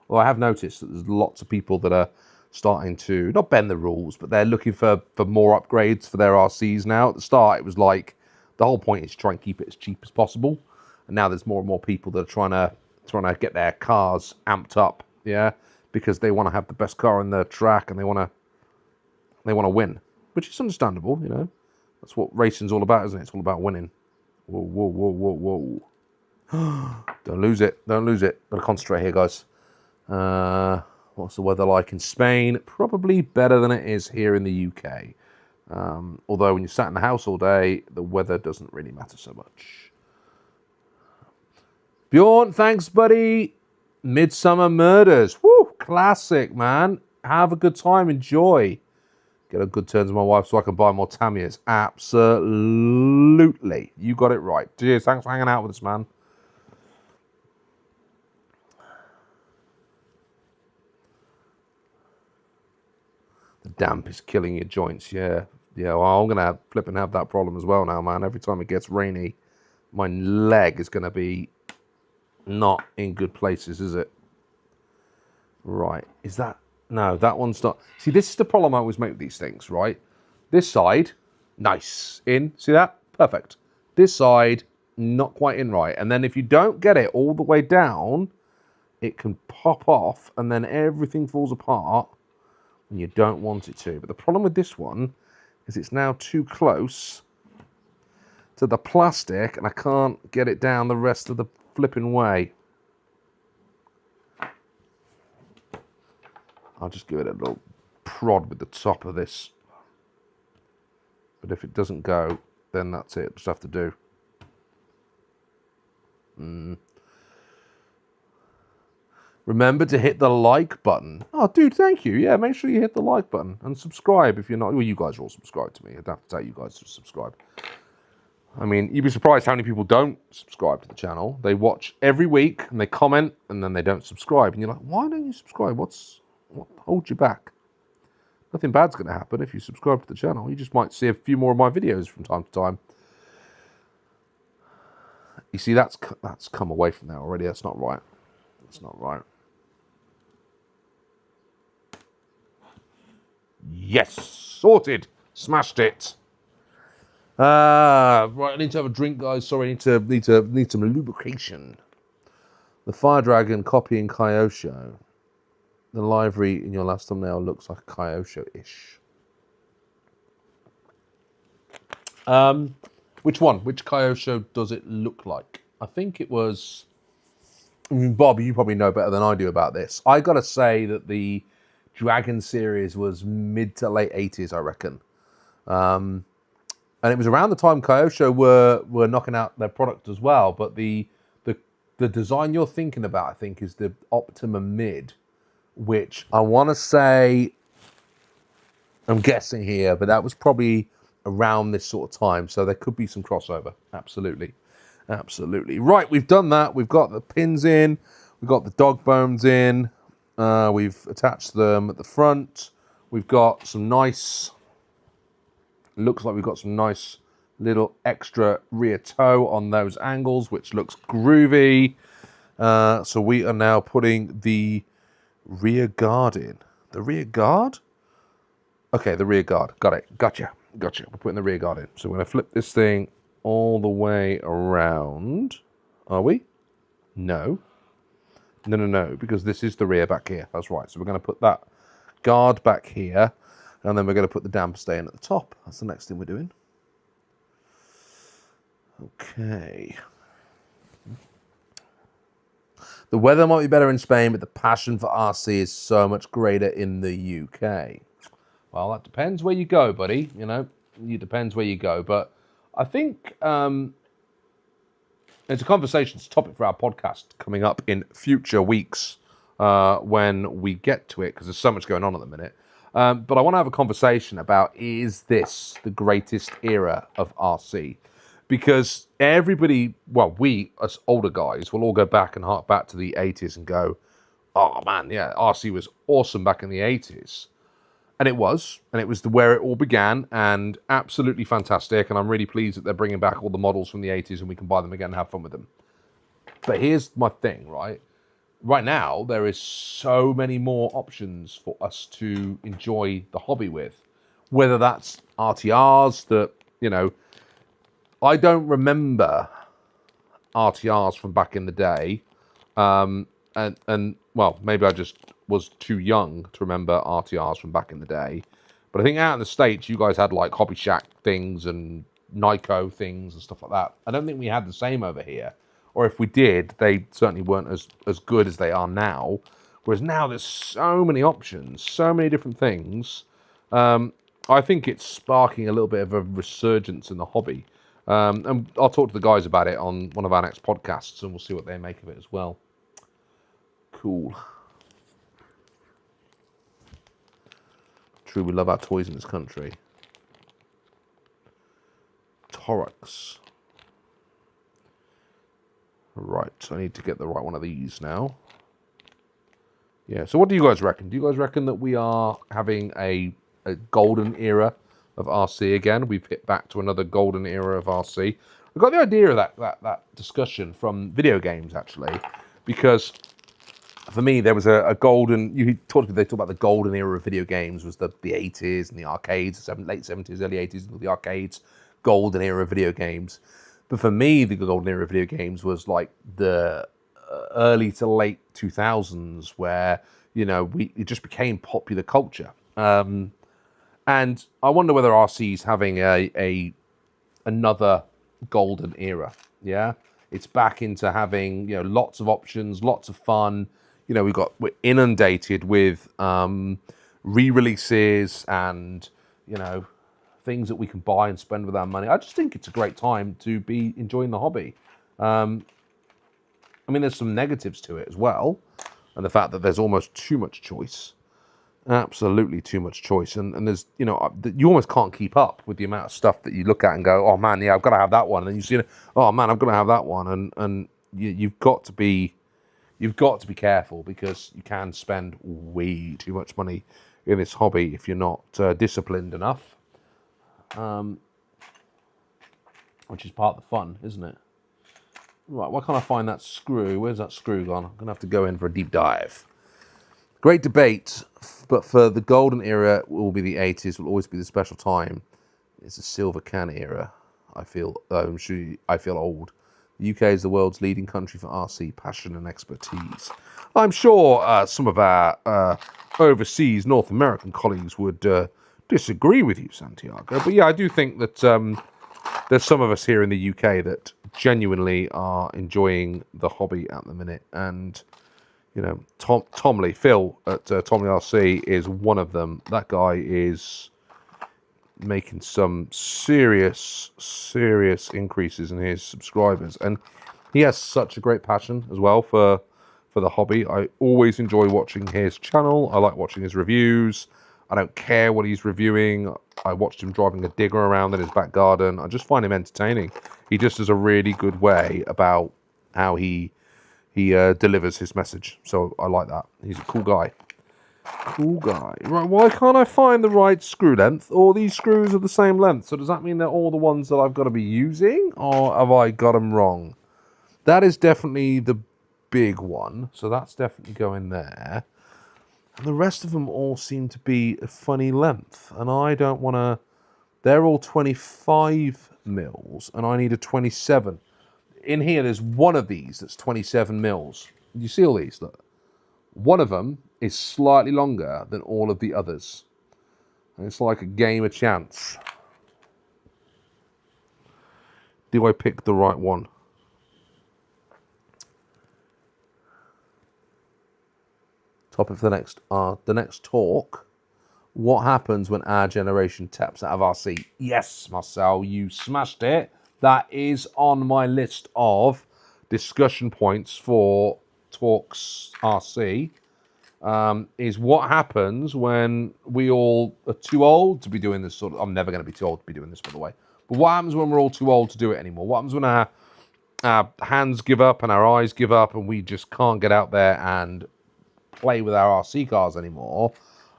Well, I have noticed that there's lots of people that are starting to not bend the rules, but they're looking for more upgrades for their RCs now. At the start, it was like the whole point is to try and keep it as cheap as possible, and now there's more and more people that are trying to get their cars amped up, yeah, because they want to have the best car in the track and they want to win, which is understandable, you know. That's what racing's all about, isn't it? It's all about winning. Whoa, whoa, whoa, whoa, whoa! Don't lose it. Don't lose it. Gotta concentrate here, guys. What's the weather like in Spain? Probably better than it is here in the UK. Although when you're sat in the house all day, the weather doesn't really matter so much. Bjorn, thanks, buddy. Midsummer Murders. Woo! Classic, man. Have a good time. Enjoy. Get a good turn to my wife so I can buy more Tamiyas. Absolutely. You got it right. Cheers. Thanks for hanging out with us, man. The damp is killing your joints, yeah. Yeah, well, I'm going to have that problem as well now, man. Every time it gets rainy, my leg is going to be not in good places, is it? Right, is that... No, that one's not... See, this is the problem I always make with these things, right? This side, nice. In, see that? Perfect. This side, not quite in right. And then if you don't get it all the way down, it can pop off and then everything falls apart and you don't want it to. But the problem with this one is it's now too close to the plastic, and I can't get it down the rest of the flipping way. I'll just give it a little prod with the top of this. But if it doesn't go, then that's it. Just have to do. Remember to hit the like button. Oh, dude, thank you. Yeah, make sure you hit the like button and subscribe if you're not. Well, you guys are all subscribed to me. I'd have to tell you guys to subscribe. I mean, you'd be surprised how many people don't subscribe to the channel. They watch every week and they comment and then they don't subscribe. And you're like, why don't you subscribe? What holds you back? Nothing bad's going to happen if you subscribe to the channel. You just might see a few more of my videos from time to time. You see, that's come away from there already. That's not right. That's not right. Yes, sorted. Smashed it. Right, I need to have a drink, guys. Sorry, I need some lubrication. The Fire Dragon copying Kyosho. The livery in your last thumbnail looks like Kyosho-ish. Which one? Which Kyosho does it look like? I think it was... Bob, you probably know better than I do about this. I gotta say that the Dragon series was mid to late 80s, I reckon. And it was around the time Kyosho were knocking out their product as well. But the design you're thinking about, I think, is the Optima Mid, which I want to say, I'm guessing here, but that was probably around this sort of time. So there could be some crossover. Absolutely. Absolutely. Right, we've done that. We've got the pins in. We've got the dog bones in. We've attached them at the front. We've got some nice... Looks like we've got some nice little extra rear toe on those angles, which looks groovy. So we are now putting the rear guard in. The rear guard? Okay, the rear guard. Got it. Gotcha. We're putting the rear guard in. So we're going to flip this thing all the way around. Are we? No. No, because this is the rear back here. That's right. So we're going to put that guard back here. And then we're going to put the damper stay in at the top. That's the next thing we're doing. Okay. The weather might be better in Spain, but the passion for RC is so much greater in the UK. Well, that depends where you go, buddy. You know, it depends where you go. But I think it's a conversation, it's a topic for our podcast coming up in future weeks when we get to it, because there's so much going on at the minute. But I want to have a conversation about, is this the greatest era of RC? Because everybody, well, we as older guys will all go back and hark back to the 80s and go, oh man, yeah, RC was awesome back in the 80s. And it was where it all began, and absolutely fantastic. And I'm really pleased that they're bringing back all the models from the 80s and we can buy them again and have fun with them. But here's my thing, right? Right now, there is so many more options for us to enjoy the hobby with. Whether that's RTRs that, you know, I don't remember RTRs from back in the day. And well, maybe I just was too young to remember RTRs from back in the day. But I think out in the States, you guys had like Hobby Shack things and Nyko things and stuff like that. I don't think we had the same over here. Or if we did, they certainly weren't as good as they are now. Whereas now there's so many options, so many different things. I think it's sparking a little bit of a resurgence in the hobby. And I'll talk to the guys about it on one of our next podcasts, and we'll see what they make of it as well. Cool. True, we love our toys in this country. Torx. Right, I need to get the right one of these now. Yeah, so what do you guys reckon? Do you guys reckon that we are having a golden era of RC again? We've hit back to another golden era of RC. I got the idea of that discussion from video games, actually, because for me, there was a golden... they talked about the golden era of video games was the 80s and the arcades, late 70s, early 80s, the arcades, golden era of video games. But for me, the golden era of video games was like the early to late 2000s, where, you know, it just became popular culture. And I wonder whether RC's having another golden era. Yeah, it's back into having lots of options, lots of fun. We're inundated with re-releases and things that we can buy and spend with our money. I just think it's a great time to be enjoying the hobby. I mean, there's some negatives to it as well, and the fact that there's almost too much choice. Absolutely too much choice, and there's you almost can't keep up with the amount of stuff that you look at and go, oh man, yeah, I've got to have that one, and then you see, oh man, I've got to have that one, and you've got to be careful, because you can spend way too much money in this hobby if you're not disciplined enough, which is part of the fun, isn't it? Right, why can't I find that screw? Where's that screw gone? I'm gonna have to go in for a deep dive. Great debate, but for the golden era, it will be the 80s, will always be the special time. It's the silver can era. I feel old. The UK is the world's leading country for RC passion and expertise. I'm sure some of our overseas North American colleagues would disagree with you, Santiago. But yeah, I do think that there's some of us here in the UK that genuinely are enjoying the hobby at the minute, and Phil at Tom Lee RC is one of them. That guy is making some serious increases in his subscribers, and he has such a great passion as well for the hobby. I always enjoy watching his channel. I like watching his reviews. I don't care what he's reviewing. I watched him driving a digger around in his back garden. I just find him entertaining. He just has a really good way about how he delivers his message. So I like that. He's a cool guy. Cool guy. Right, why can't I find the right screw length? All these screws are the same length. So does that mean they're all the ones that I've got to be using? Or have I got them wrong? That is definitely the big one. So that's definitely going there. And the rest of them all seem to be a funny length. And I don't want to... They're all 25 mils. And I need a 27. In here, there's one of these that's 27 mils. You see all these? Look. One of them is slightly longer than all of the others. And it's like a game of chance. Do I pick the right one? Topic for the next talk. What happens when our generation taps out of RC? Yes, Marcel, you smashed it. That is on my list of discussion points for Talks RC. Is what happens when we all are too old to be doing this sort of... I'm never going to be too old to be doing this, by the way. But what happens when we're all too old to do it anymore? What happens when our hands give up and our eyes give up and we just can't get out there and play with our RC cars anymore?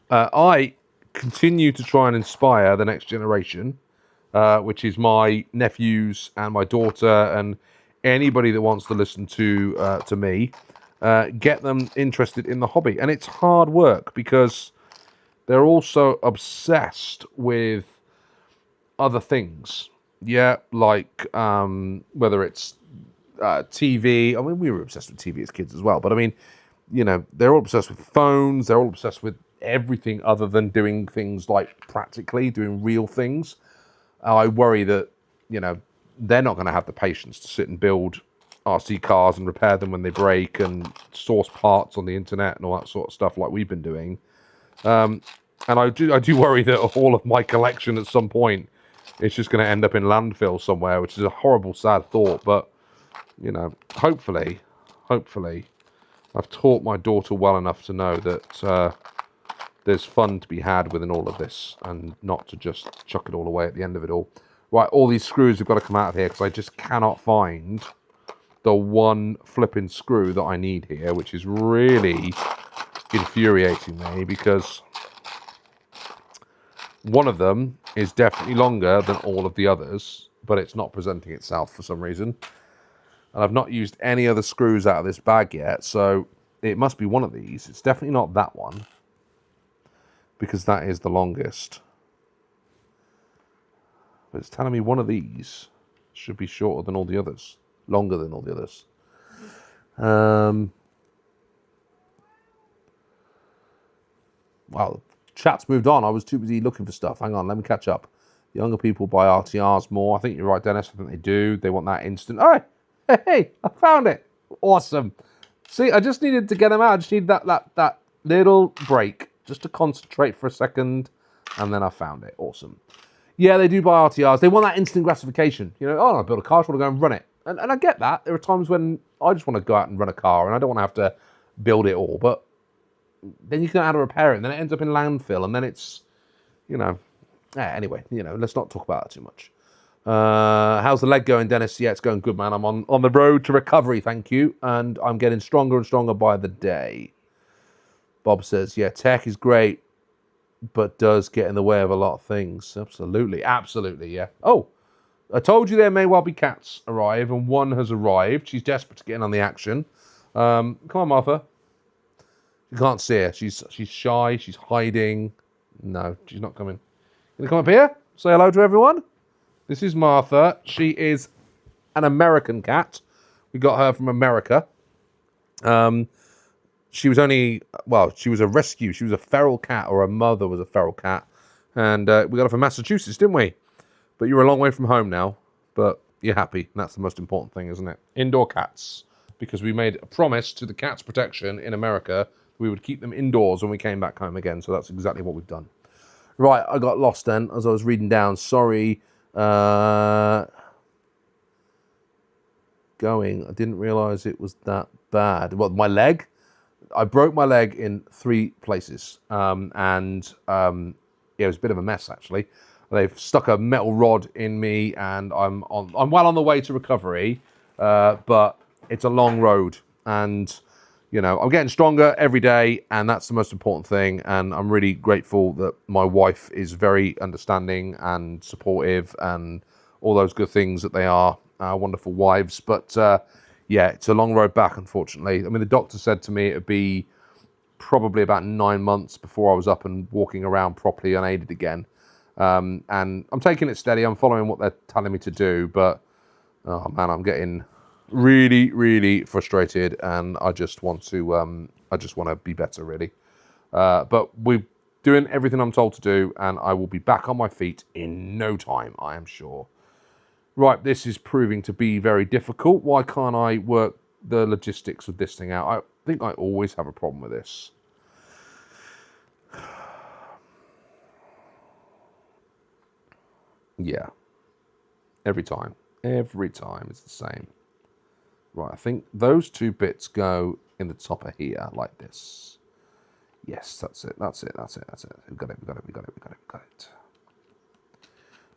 I continue to try and inspire the next generation, which is my nephews and my daughter and anybody that wants to listen to me. Get them interested in the hobby. And it's hard work because they're also obsessed with other things. Yeah, like whether it's TV. I mean, we were obsessed with TV as kids as well. But I mean, they're all obsessed with phones. They're all obsessed with everything other than doing things like practically doing real things. I worry that, they're not going to have the patience to sit and build RC cars and repair them when they break and source parts on the internet and all that sort of stuff like we've been doing. And I do worry that all of my collection at some point is just going to end up in landfill somewhere, which is a horrible, sad thought. But, hopefully, I've taught my daughter well enough to know that there's fun to be had within all of this and not to just chuck it all away at the end of it all. Right, all these screws have got to come out of here because I just cannot find the one flipping screw that I need here, which is really infuriating me because one of them is definitely longer than all of the others, but it's not presenting itself for some reason. And I've not used any other screws out of this bag yet, so it must be one of these. It's definitely not that one, because that is the longest. But it's telling me one of these should be shorter than all the others. Longer than all the others. Well, Chat's moved on. I was too busy looking for stuff. Hang on, let me catch up. Younger people buy RTRs more. I think you're right, Dennis. I think they do. They want that instant. Oh, hey, I found it. Awesome. See, I just needed to get them out. I just need that little break just to concentrate for a second, and then I found it. Awesome. Yeah, they do buy RTRs. They want that instant gratification. You know, oh, I built a car, I just want to go and run it. And I get that. There are times when I just want to go out and run a car, and I don't want to have to build it all. But then you can know how to repair it, and then it ends up in landfill, and then it's, you know, anyway, you know, let's not talk about that too much. How's the leg going, Dennis? Yeah, it's going good, man. I'm on the road to recovery, thank you. And I'm getting stronger and stronger by the day. Bob says, yeah, tech is great, but does get in the way of a lot of things. Absolutely, absolutely, yeah. Oh, I told you there may well be cats arrive, and one has arrived. She's desperate to get in on the action. Come on, Martha. You can't see her. She's shy. She's hiding. No, she's not coming. Gonna come up here? Say hello to everyone. This is Martha. She is an American cat. We got her from America. She was she was a rescue. She was a feral cat, or her mother was a feral cat. And we got her from Massachusetts, didn't we? But you're a long way from home now. But you're happy. And that's the most important thing, isn't it? Indoor cats. Because we made a promise to the Cats Protection in America that we would keep them indoors when we came back home again. So that's exactly what we've done. Right, I got lost then as I was reading down. Sorry. I didn't realize it was that bad. Well, my leg, I broke my leg in 3 places, and it was a bit of a mess actually. They've stuck a metal rod in me, and I'm well on the way to recovery, but it's a long road, and you know, I'm getting stronger every day, and that's the most important thing. And I'm really grateful that my wife is very understanding and supportive and all those good things that they are, wonderful wives. But yeah, it's a long road back, unfortunately. I mean, the doctor said to me it would be probably about 9 months before I was up and walking around properly unaided again. And I'm taking it steady. I'm following what they're telling me to do. But, oh man, I'm getting really, really frustrated, and I just want to be better, really. But we're doing everything I'm told to do, and I will be back on my feet in no time, I am sure. Right, this is proving to be very difficult. Why can't I work the logistics of this thing out? I think I always have a problem with this. Yeah. Every time it's the same. Right, I think those 2 bits go in the top of here, like this. Yes, that's it. We've got it.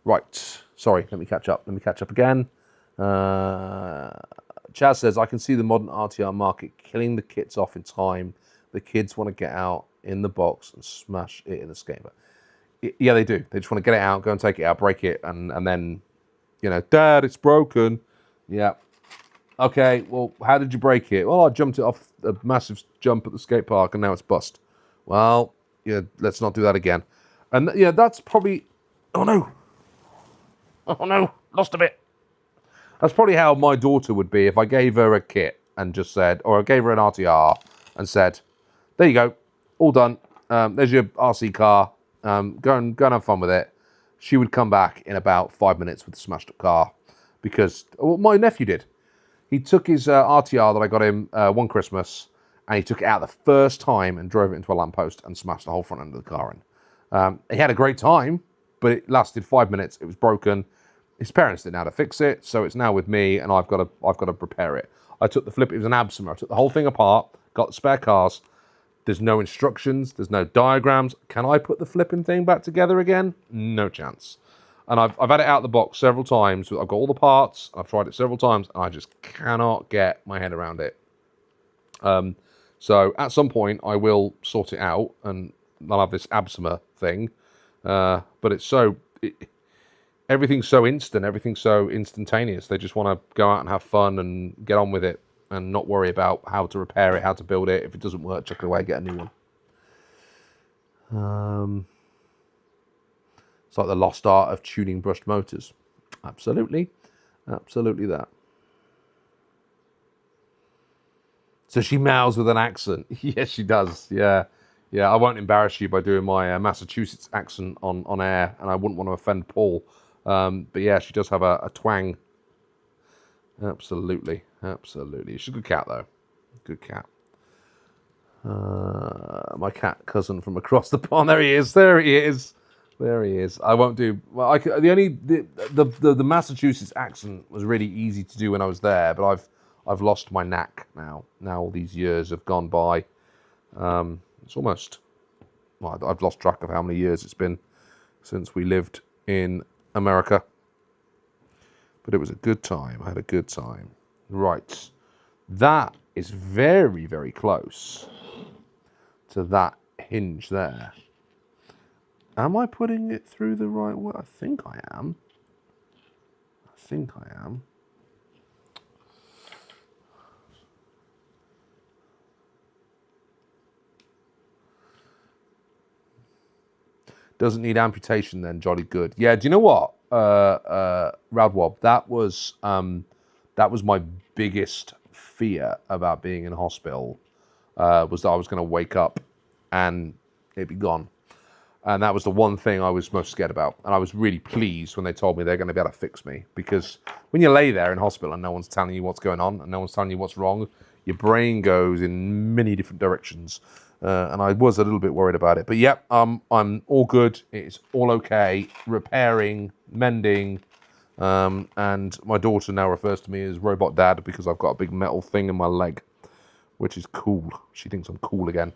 Right, sorry, let me catch up again. Chaz says, I can see the modern RTR market killing the kits off in time. The kids want to get out in the box and smash it in the skater. Yeah, they do. They just want to get it out, go and take it out, break it, and then, you know, Dad, it's broken. Yeah. Okay, well, how did you break it? Well, I jumped it off a massive jump at the skate park, and now it's bust. Well, yeah, let's not do that again. And yeah, that's probably... Oh no, lost a bit. That's probably how my daughter would be if I gave her a kit and just said, or I gave her an RTR and said, there you go, all done. There's your RC car. Go and have fun with it. She would come back in about 5 minutes with a smashed up car, because my nephew did. He took his RTR that I got him one Christmas, and he took it out the first time and drove it into a lamppost and smashed the whole front end of the car in. He had a great time, but it lasted 5 minutes. It was broken. His parents didn't know how to fix it, so it's now with me, and I've got to repair it. I took the flip. It was an Absima. I took the whole thing apart, got the spare cars. There's no instructions. There's no diagrams. Can I put the flipping thing back together again? No chance. And I've had it out of the box several times. I've got all the parts. I've tried it several times, and I just cannot get my head around it. So at some point, I will sort it out, and I'll have this Absima thing. But everything's so instant. Everything's so instantaneous. They just want to go out and have fun and get on with it, and not worry about how to repair it, how to build it. If it doesn't work, chuck it away, get a new one. It's like the lost art of tuning brushed motors. Absolutely that. So she meows with an accent. Yes, she does. Yeah. Yeah, I won't embarrass you by doing my Massachusetts accent on air, and I wouldn't want to offend Paul. But yeah, she does have a twang. Absolutely, absolutely. She's a good cat, though. Good cat. My cat cousin from across the pond. There he is. There he is. There he is. I won't do. Well, the Massachusetts accent was really easy to do when I was there, but I've lost my knack now. Now all these years have gone by. It's almost. Well, I've lost track of how many years it's been since we lived in America. But it was a good time. I had a good time. Right. That is very, very close to that hinge there. Am I putting it through the right way? I think I am. Doesn't need amputation then, jolly good. Yeah, do you know what? Radwob, that was my biggest fear about being in hospital, was that I was going to wake up and it'd be gone. And that was the one thing I was most scared about. And I was really pleased when they told me they're going to be able to fix me. Because when you lay there in hospital and no one's telling you what's going on and no one's telling you what's wrong, your brain goes in many different directions. And I was a little bit worried about it. But yep, I'm all good. It's all okay. Repairing, mending. And my daughter now refers to me as Robot Dad because I've got a big metal thing in my leg, which is cool. She thinks I'm cool again.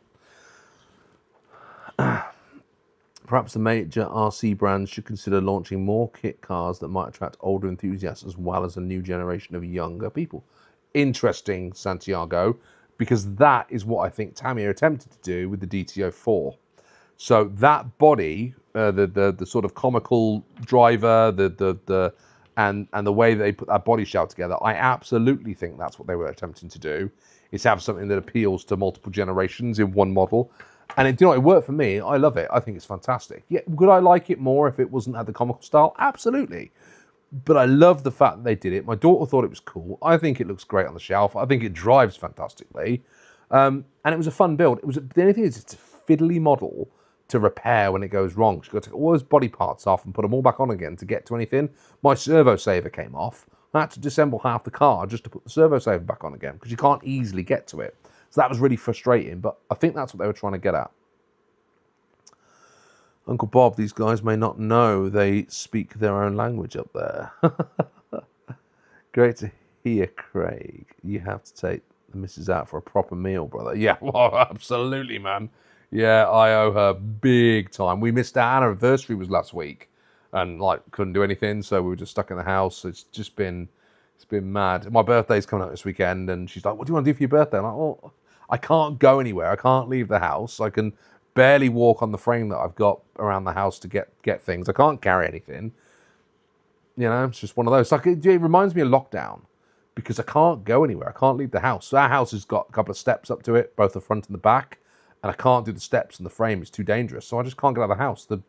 Perhaps the major RC brands should consider launching more kit cars that might attract older enthusiasts as well as a new generation of younger people. Interesting, Santiago, because that is what I think Tamiya attempted to do with the DTO4. So that body, the sort of comical driver, and the way they put that body shell together, I absolutely think that's what they were attempting to do, is have something that appeals to multiple generations in one model. And it worked for me. I love it. I think it's fantastic. Yeah, would I like it more if it wasn't at the comical style? Absolutely. But I love the fact that they did it. My daughter thought it was cool. I think it looks great on the shelf. I think it drives fantastically. And it was a fun build. The only thing is, it's a fiddly model to repair when it goes wrong. You've got to take all those body parts off and put them all back on again to get to anything. My servo saver came off. I had to disassemble half the car just to put the servo saver back on again because you can't easily get to it. So that was really frustrating, but I think that's what they were trying to get at. Uncle Bob, these guys may not know they speak their own language up there. Great to hear, Craig. You have to take the missus out for a proper meal, brother. Yeah, well, absolutely, man. Yeah, I owe her big time. We missed our anniversary was last week and couldn't do anything, so we were just stuck in the house. It's been mad. My birthday's coming up this weekend and she's like, what do you want to do for your birthday? I'm like, well, I can't go anywhere. I can't leave the house. I can barely walk on the frame that I've got around the house to get things. I can't carry anything. It's just one of those. It reminds me of lockdown because I can't go anywhere. I can't leave the house. So our house has got a couple of steps up to it, both the front and the back, and I can't do the steps and the frame. It's too dangerous. So I just can't get out of the house. The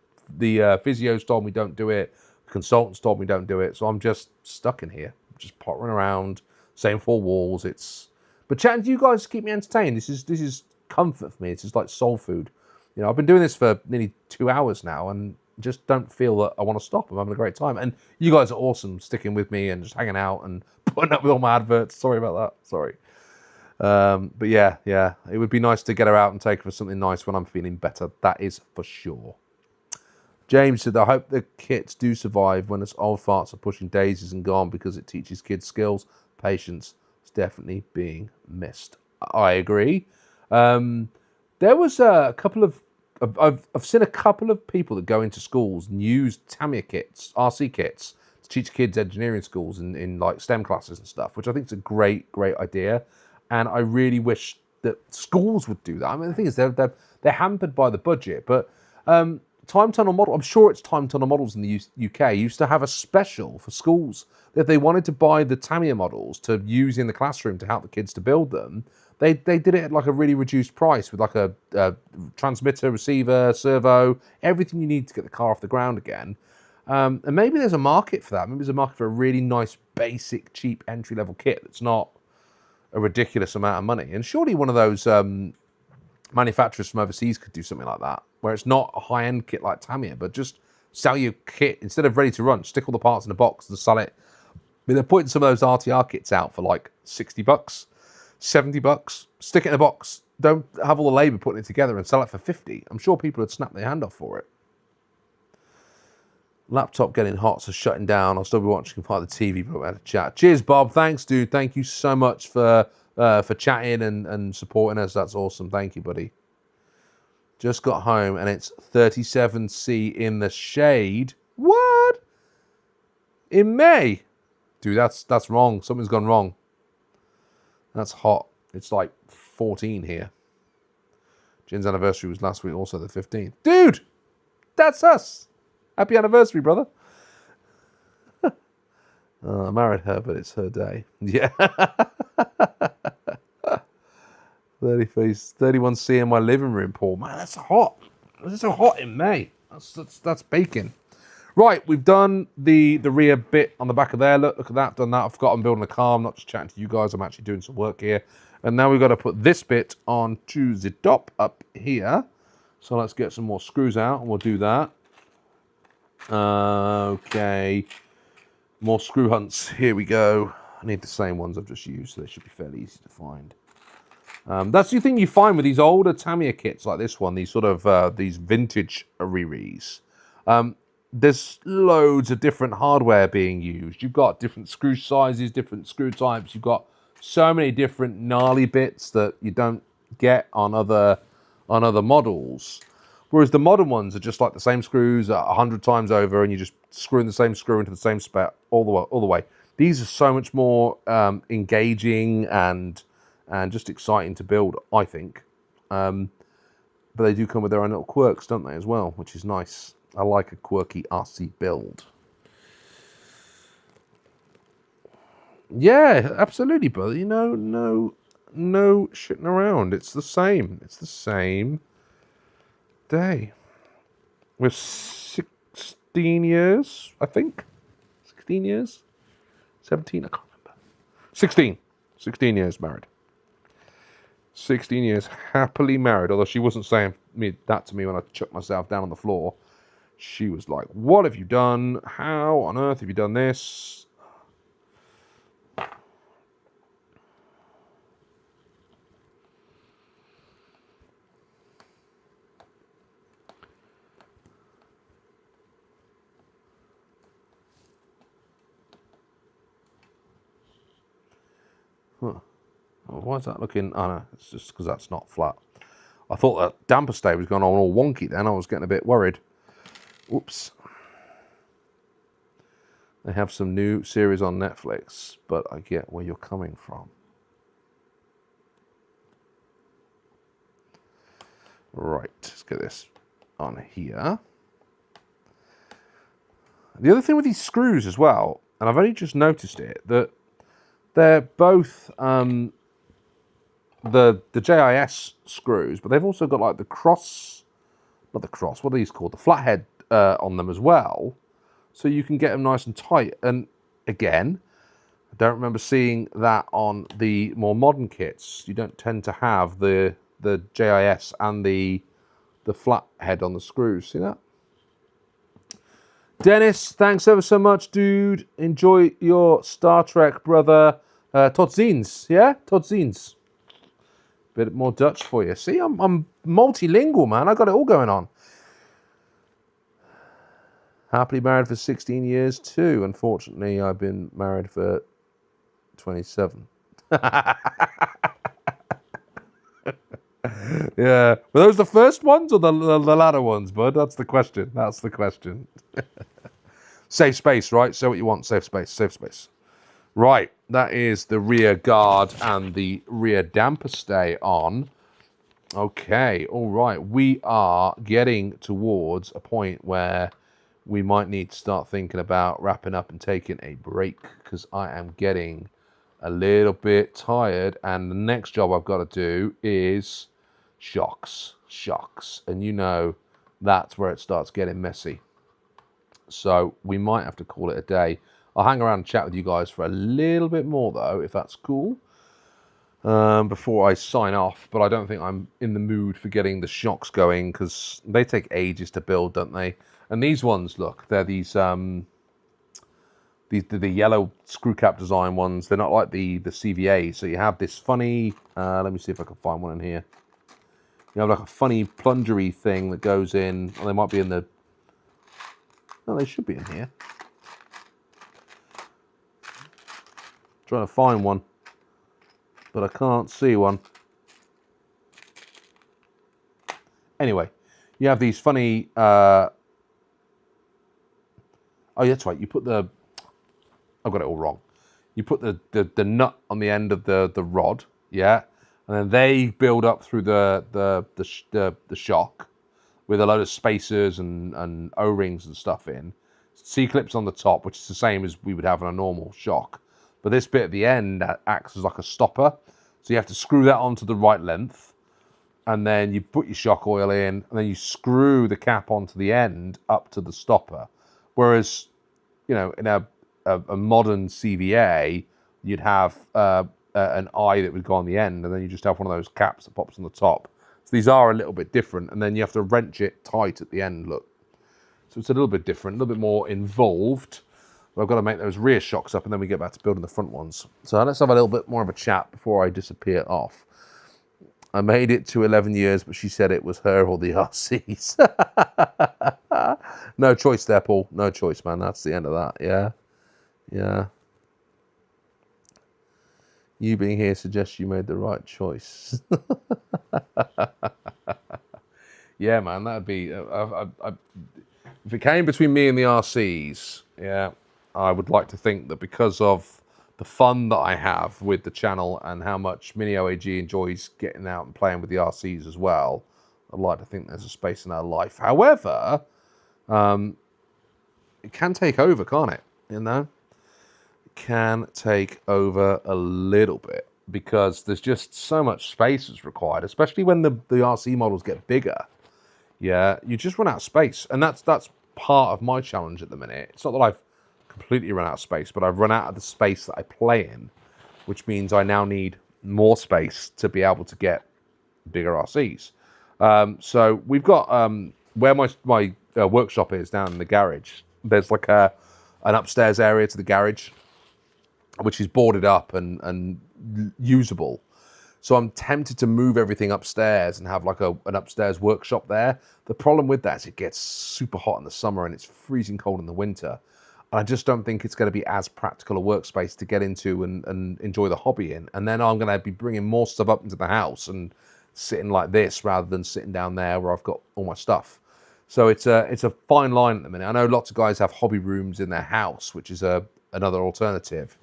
physios told me don't do it. The consultants told me don't do it. So I'm just stuck in here, just pottering around, same four walls. But chatting to you guys keep me entertained. This is comfort for me. It's just like soul food. I've been doing this for nearly 2 hours now and just don't feel that I want to stop. I'm having a great time. And you guys are awesome, sticking with me and just hanging out and putting up with all my adverts. Sorry about that. Sorry. But yeah, it would be nice to get her out and take her for something nice when I'm feeling better. That is for sure. James said, I hope the kits do survive when us old farts are pushing daisies and gone because it teaches kids skills. Patience is definitely being missed. I agree. There was a couple of, I've seen a couple of people that go into schools and use Tamiya kits, RC kits, to teach kids engineering schools in STEM classes and stuff, which I think is a great idea. And I really wish that schools would do that. I mean, the thing is, they're hampered by the budget, but Time Tunnel Model, I'm sure it's Time Tunnel Models in the UK, used to have a special for schools that if they wanted to buy the Tamiya models to use in the classroom to help the kids to build them, they did it at a really reduced price with a transmitter, receiver, servo, everything you need to get the car off the ground again. And maybe there's a market for that. Maybe there's a market for a really nice, basic, cheap entry-level kit that's not a ridiculous amount of money. And surely one of those manufacturers from overseas could do something like that, where it's not a high-end kit like Tamiya, but just sell your kit instead of ready to run, stick all the parts in a box and sell it. I mean, they're putting some of those RTR kits out for like $60, $70. Stick it in a box. Don't have all the labor putting it together and sell it for 50. I'm sure people would snap their hand off for it. Laptop getting hot, so shutting down. I'll still be watching via the TV, but we had a chat. Cheers, Bob. Thanks, dude. Thank you so much for chatting and supporting us. That's awesome. Thank you, buddy. Just got home and it's 37C in the shade. What? In May? Dude, that's wrong. Something's gone wrong. That's hot. It's like 14 here. Jin's anniversary was last week, also the 15th. Dude, that's us. Happy anniversary, brother. I married her, but it's her day. Yeah. 31C in my living room, Paul. Man, that's hot. It's so hot in May. That's baking. Right, we've done the rear bit on the back of there. Look at that. Done that. I've forgotten I'm building a car. I'm not just chatting to you guys. I'm actually doing some work here. And now we've got to put this bit onto the top up here. So let's get some more screws out and we'll do that. Okay. More screw hunts. Here we go. I need the same ones I've just used, so they should be fairly easy to find. That's the thing you find with these older Tamiya kits like this one, these sort of these vintage Riris. There's loads of different hardware being used. You've got different screw sizes, different screw types. You've got so many different gnarly bits that you don't get on other models. Whereas the modern ones are just like the same screws 100 times over, and you just screw in the same screw into the same spot all the way. These are so much more engaging and just exciting to build, I think. But they do come with their own little quirks, don't they, as well, which is nice. I like a quirky RC build. Yeah, absolutely, brother. You know, no shitting around. It's the same. It's the same day. We're 16 years, I think. 16 years? 17? I can't remember. 16 years married. 16 years happily married. Although she wasn't saying that to me when I chucked myself down on the floor. She was like, what have you done? How on earth have you done this? Huh. Oh, why is that looking? Oh no, it's just because that's not flat. I thought that damper stay was going on all wonky then. I was getting a bit worried. Oops. They have some new series on Netflix, but I get where you're coming from. Right, let's get this on here. The other thing with these screws as well, and I've only just noticed it, that they're both the JIS screws, but they've also got like the not the cross, what are these called? The flathead on them as well. So you can get them nice and tight. And again, I don't remember seeing that on the more modern kits. You don't tend to have the JIS and the flathead on the screws. See that? Dennis, thanks ever so much, dude. Enjoy your Star Trek, brother. Tot ziens, yeah? Tot ziens. Bit more Dutch for you. See, I'm multilingual, man. I got it all going on. Happily married for 16 years too. Unfortunately, I've been married for 27. Yeah. Were those the first ones or the latter ones, bud? That's the question. That's the question. Safe space, right? Say what you want. Safe space. Safe space. Right. That is the rear guard and the rear damper stay on. Okay. All right. We are getting towards a point where we might need to start thinking about wrapping up and taking a break because I am getting a little bit tired, and the next job I've got to do is shocks. And you know that's where it starts getting messy. So we might have to call it a day. I'll hang around and chat with you guys for a little bit more though, if that's cool. before I sign off, but I don't think I'm in the mood for getting the shocks going because they take ages to build, don't they? And these ones, look, they're these the yellow screw cap design ones. They're not like the CVA. So you have this funny. Let me see if I can find one in here. You have like a funny plungery thing that goes in. Well, they might be in the. No, they should be in here. Trying to find one, but I can't see one. Anyway, you have these funny. Oh, yeah, that's right. You put the. I've got it all wrong. You put the nut on the end of the rod, yeah, and then they build up through the shock with a load of spacers and O-rings and stuff in. C-clips on the top, which is the same as we would have on a normal shock. But this bit at the end acts as like a stopper. So you have to screw that onto the right length. And then you put your shock oil in. And then you screw the cap onto the end up to the stopper. Whereas, you know, in a modern CVA, you'd have an eye that would go on the end. And then you just have one of those caps that pops on the top. So these are a little bit different. And then you have to wrench it tight at the end, look. So it's a little bit different, a little bit more involved. But I've got to make those rear shocks up and then we get back to building the front ones. So let's have a little bit more of a chat before I disappear off. I made it to 11 years, but she said it was her or the RCs. No choice there, Paul. No choice, man. That's the end of that. Yeah. Yeah. You being here suggests you made the right choice. Yeah, man. That'd be... if it came between me and the RCs, yeah, I would like to think that because of the fun that I have with the channel and how much Mini OAG enjoys getting out and playing with the RCs as well, I'd like to think there's a space in our life. However, it can take over, can't it? You know? It can take over a little bit because there's just so much space that's required, especially when the RC models get bigger. Yeah, you just run out of space. And that's part of my challenge at the minute. It's not that I've completely run out of space, but I've run out of the space that I play in, which means I now need more space to be able to get bigger RCs. So we've got where my workshop is down in the garage. There's like an upstairs area to the garage, which is boarded up and usable. So I'm tempted to move everything upstairs and have like an upstairs workshop there. The problem with that is it gets super hot in the summer and it's freezing cold in the winter. I just don't think it's going to be as practical a workspace to get into and enjoy the hobby in. And then I'm going to be bringing more stuff up into the house and sitting like this rather than sitting down there where I've got all my stuff. So it's a fine line at the minute. I know lots of guys have hobby rooms in their house, which is another alternative.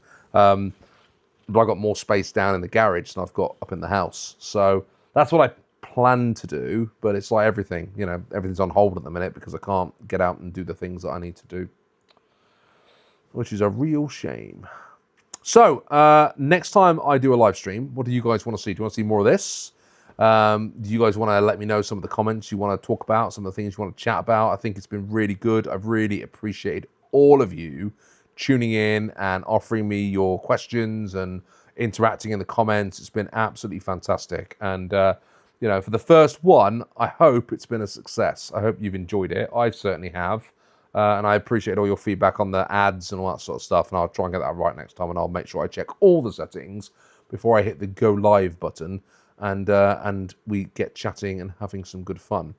But I've got more space down in the garage than I've got up in the house. So that's what I plan to do. But it's like everything, you know, everything's on hold at the minute because I can't get out and do the things that I need to do, which is a real shame. So next time I do a live stream, what do you guys want to see? Do you want to see more of this? Do you guys want to let me know some of the comments you want to talk about, some of the things you want to chat about? I think it's been really good. I've really appreciated all of you tuning in and offering me your questions and interacting in the comments. It's been absolutely fantastic. And, you know, for the first one, I hope it's been a success. I hope you've enjoyed it. I certainly have. And I appreciate all your feedback on the ads and all that sort of stuff. And I'll try and get that right next time. And I'll make sure I check all the settings before I hit the go live button. And we get chatting and having some good fun.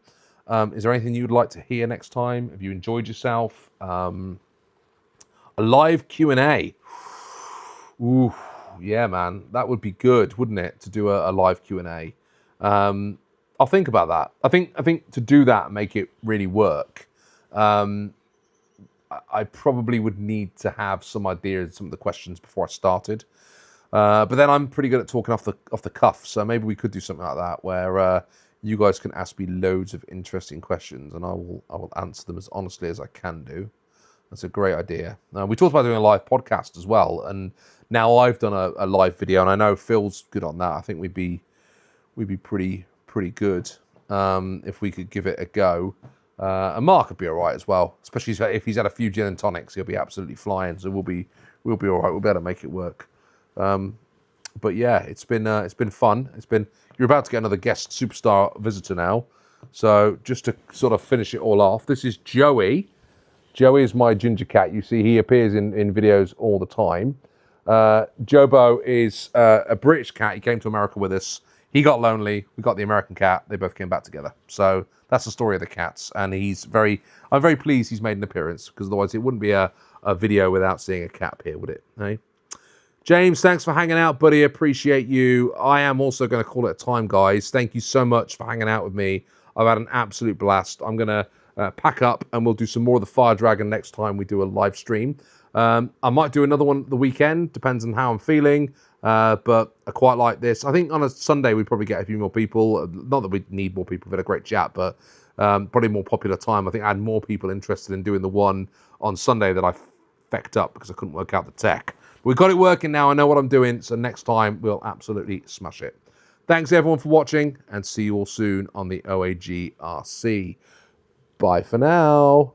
Is there anything you'd like to hear next time? Have you enjoyed yourself? A live Q&A. Ooh, yeah, man. That would be good, wouldn't it? To do a live Q&A. I'll think about that. I think to do that and make it really work, I probably would need to have some ideas, some of the questions before I started. But then I'm pretty good at talking off the cuff, so maybe we could do something like that where you guys can ask me loads of interesting questions, and I will answer them as honestly as I can do. That's a great idea. We talked about doing a live podcast as well, and now I've done a live video, and I know Phil's good on that. I think we'd be pretty good if we could give it a go. And Mark would be all right as well, especially if he's had a few gin and tonics. He'll be absolutely flying, so we'll be all right. We'll be able to make it work. But yeah, it's been fun. You're about to get another guest superstar visitor now. So just to sort of finish it all off, this is Joey. Joey is my ginger cat. You see, he appears in videos all the time. Jobo is a British cat. He came to America with us. He got lonely. We got the American cat. They both came back together. So that's the story of the cats. And I'm very pleased he's made an appearance, because otherwise it wouldn't be a video without seeing a cat appear, would it? Hey? James, thanks for hanging out, buddy. Appreciate you. I am also going to call it a time, guys. Thank you so much for hanging out with me. I've had an absolute blast. I'm going to pack up and we'll do some more of the Fire Dragon next time we do a live stream. I might do another one the weekend, depends on how I'm feeling. But I quite like this. I think on a Sunday we'd probably get a few more people. Not that we need more people, we've had a great chat, but probably more popular time. I think I had more people interested in doing the one on Sunday that I fecked up because I couldn't work out the tech. We've got it working now. I know what I'm doing. So next time we'll absolutely smash it. Thanks everyone for watching, and see you all soon on the OAG RC. Bye for now.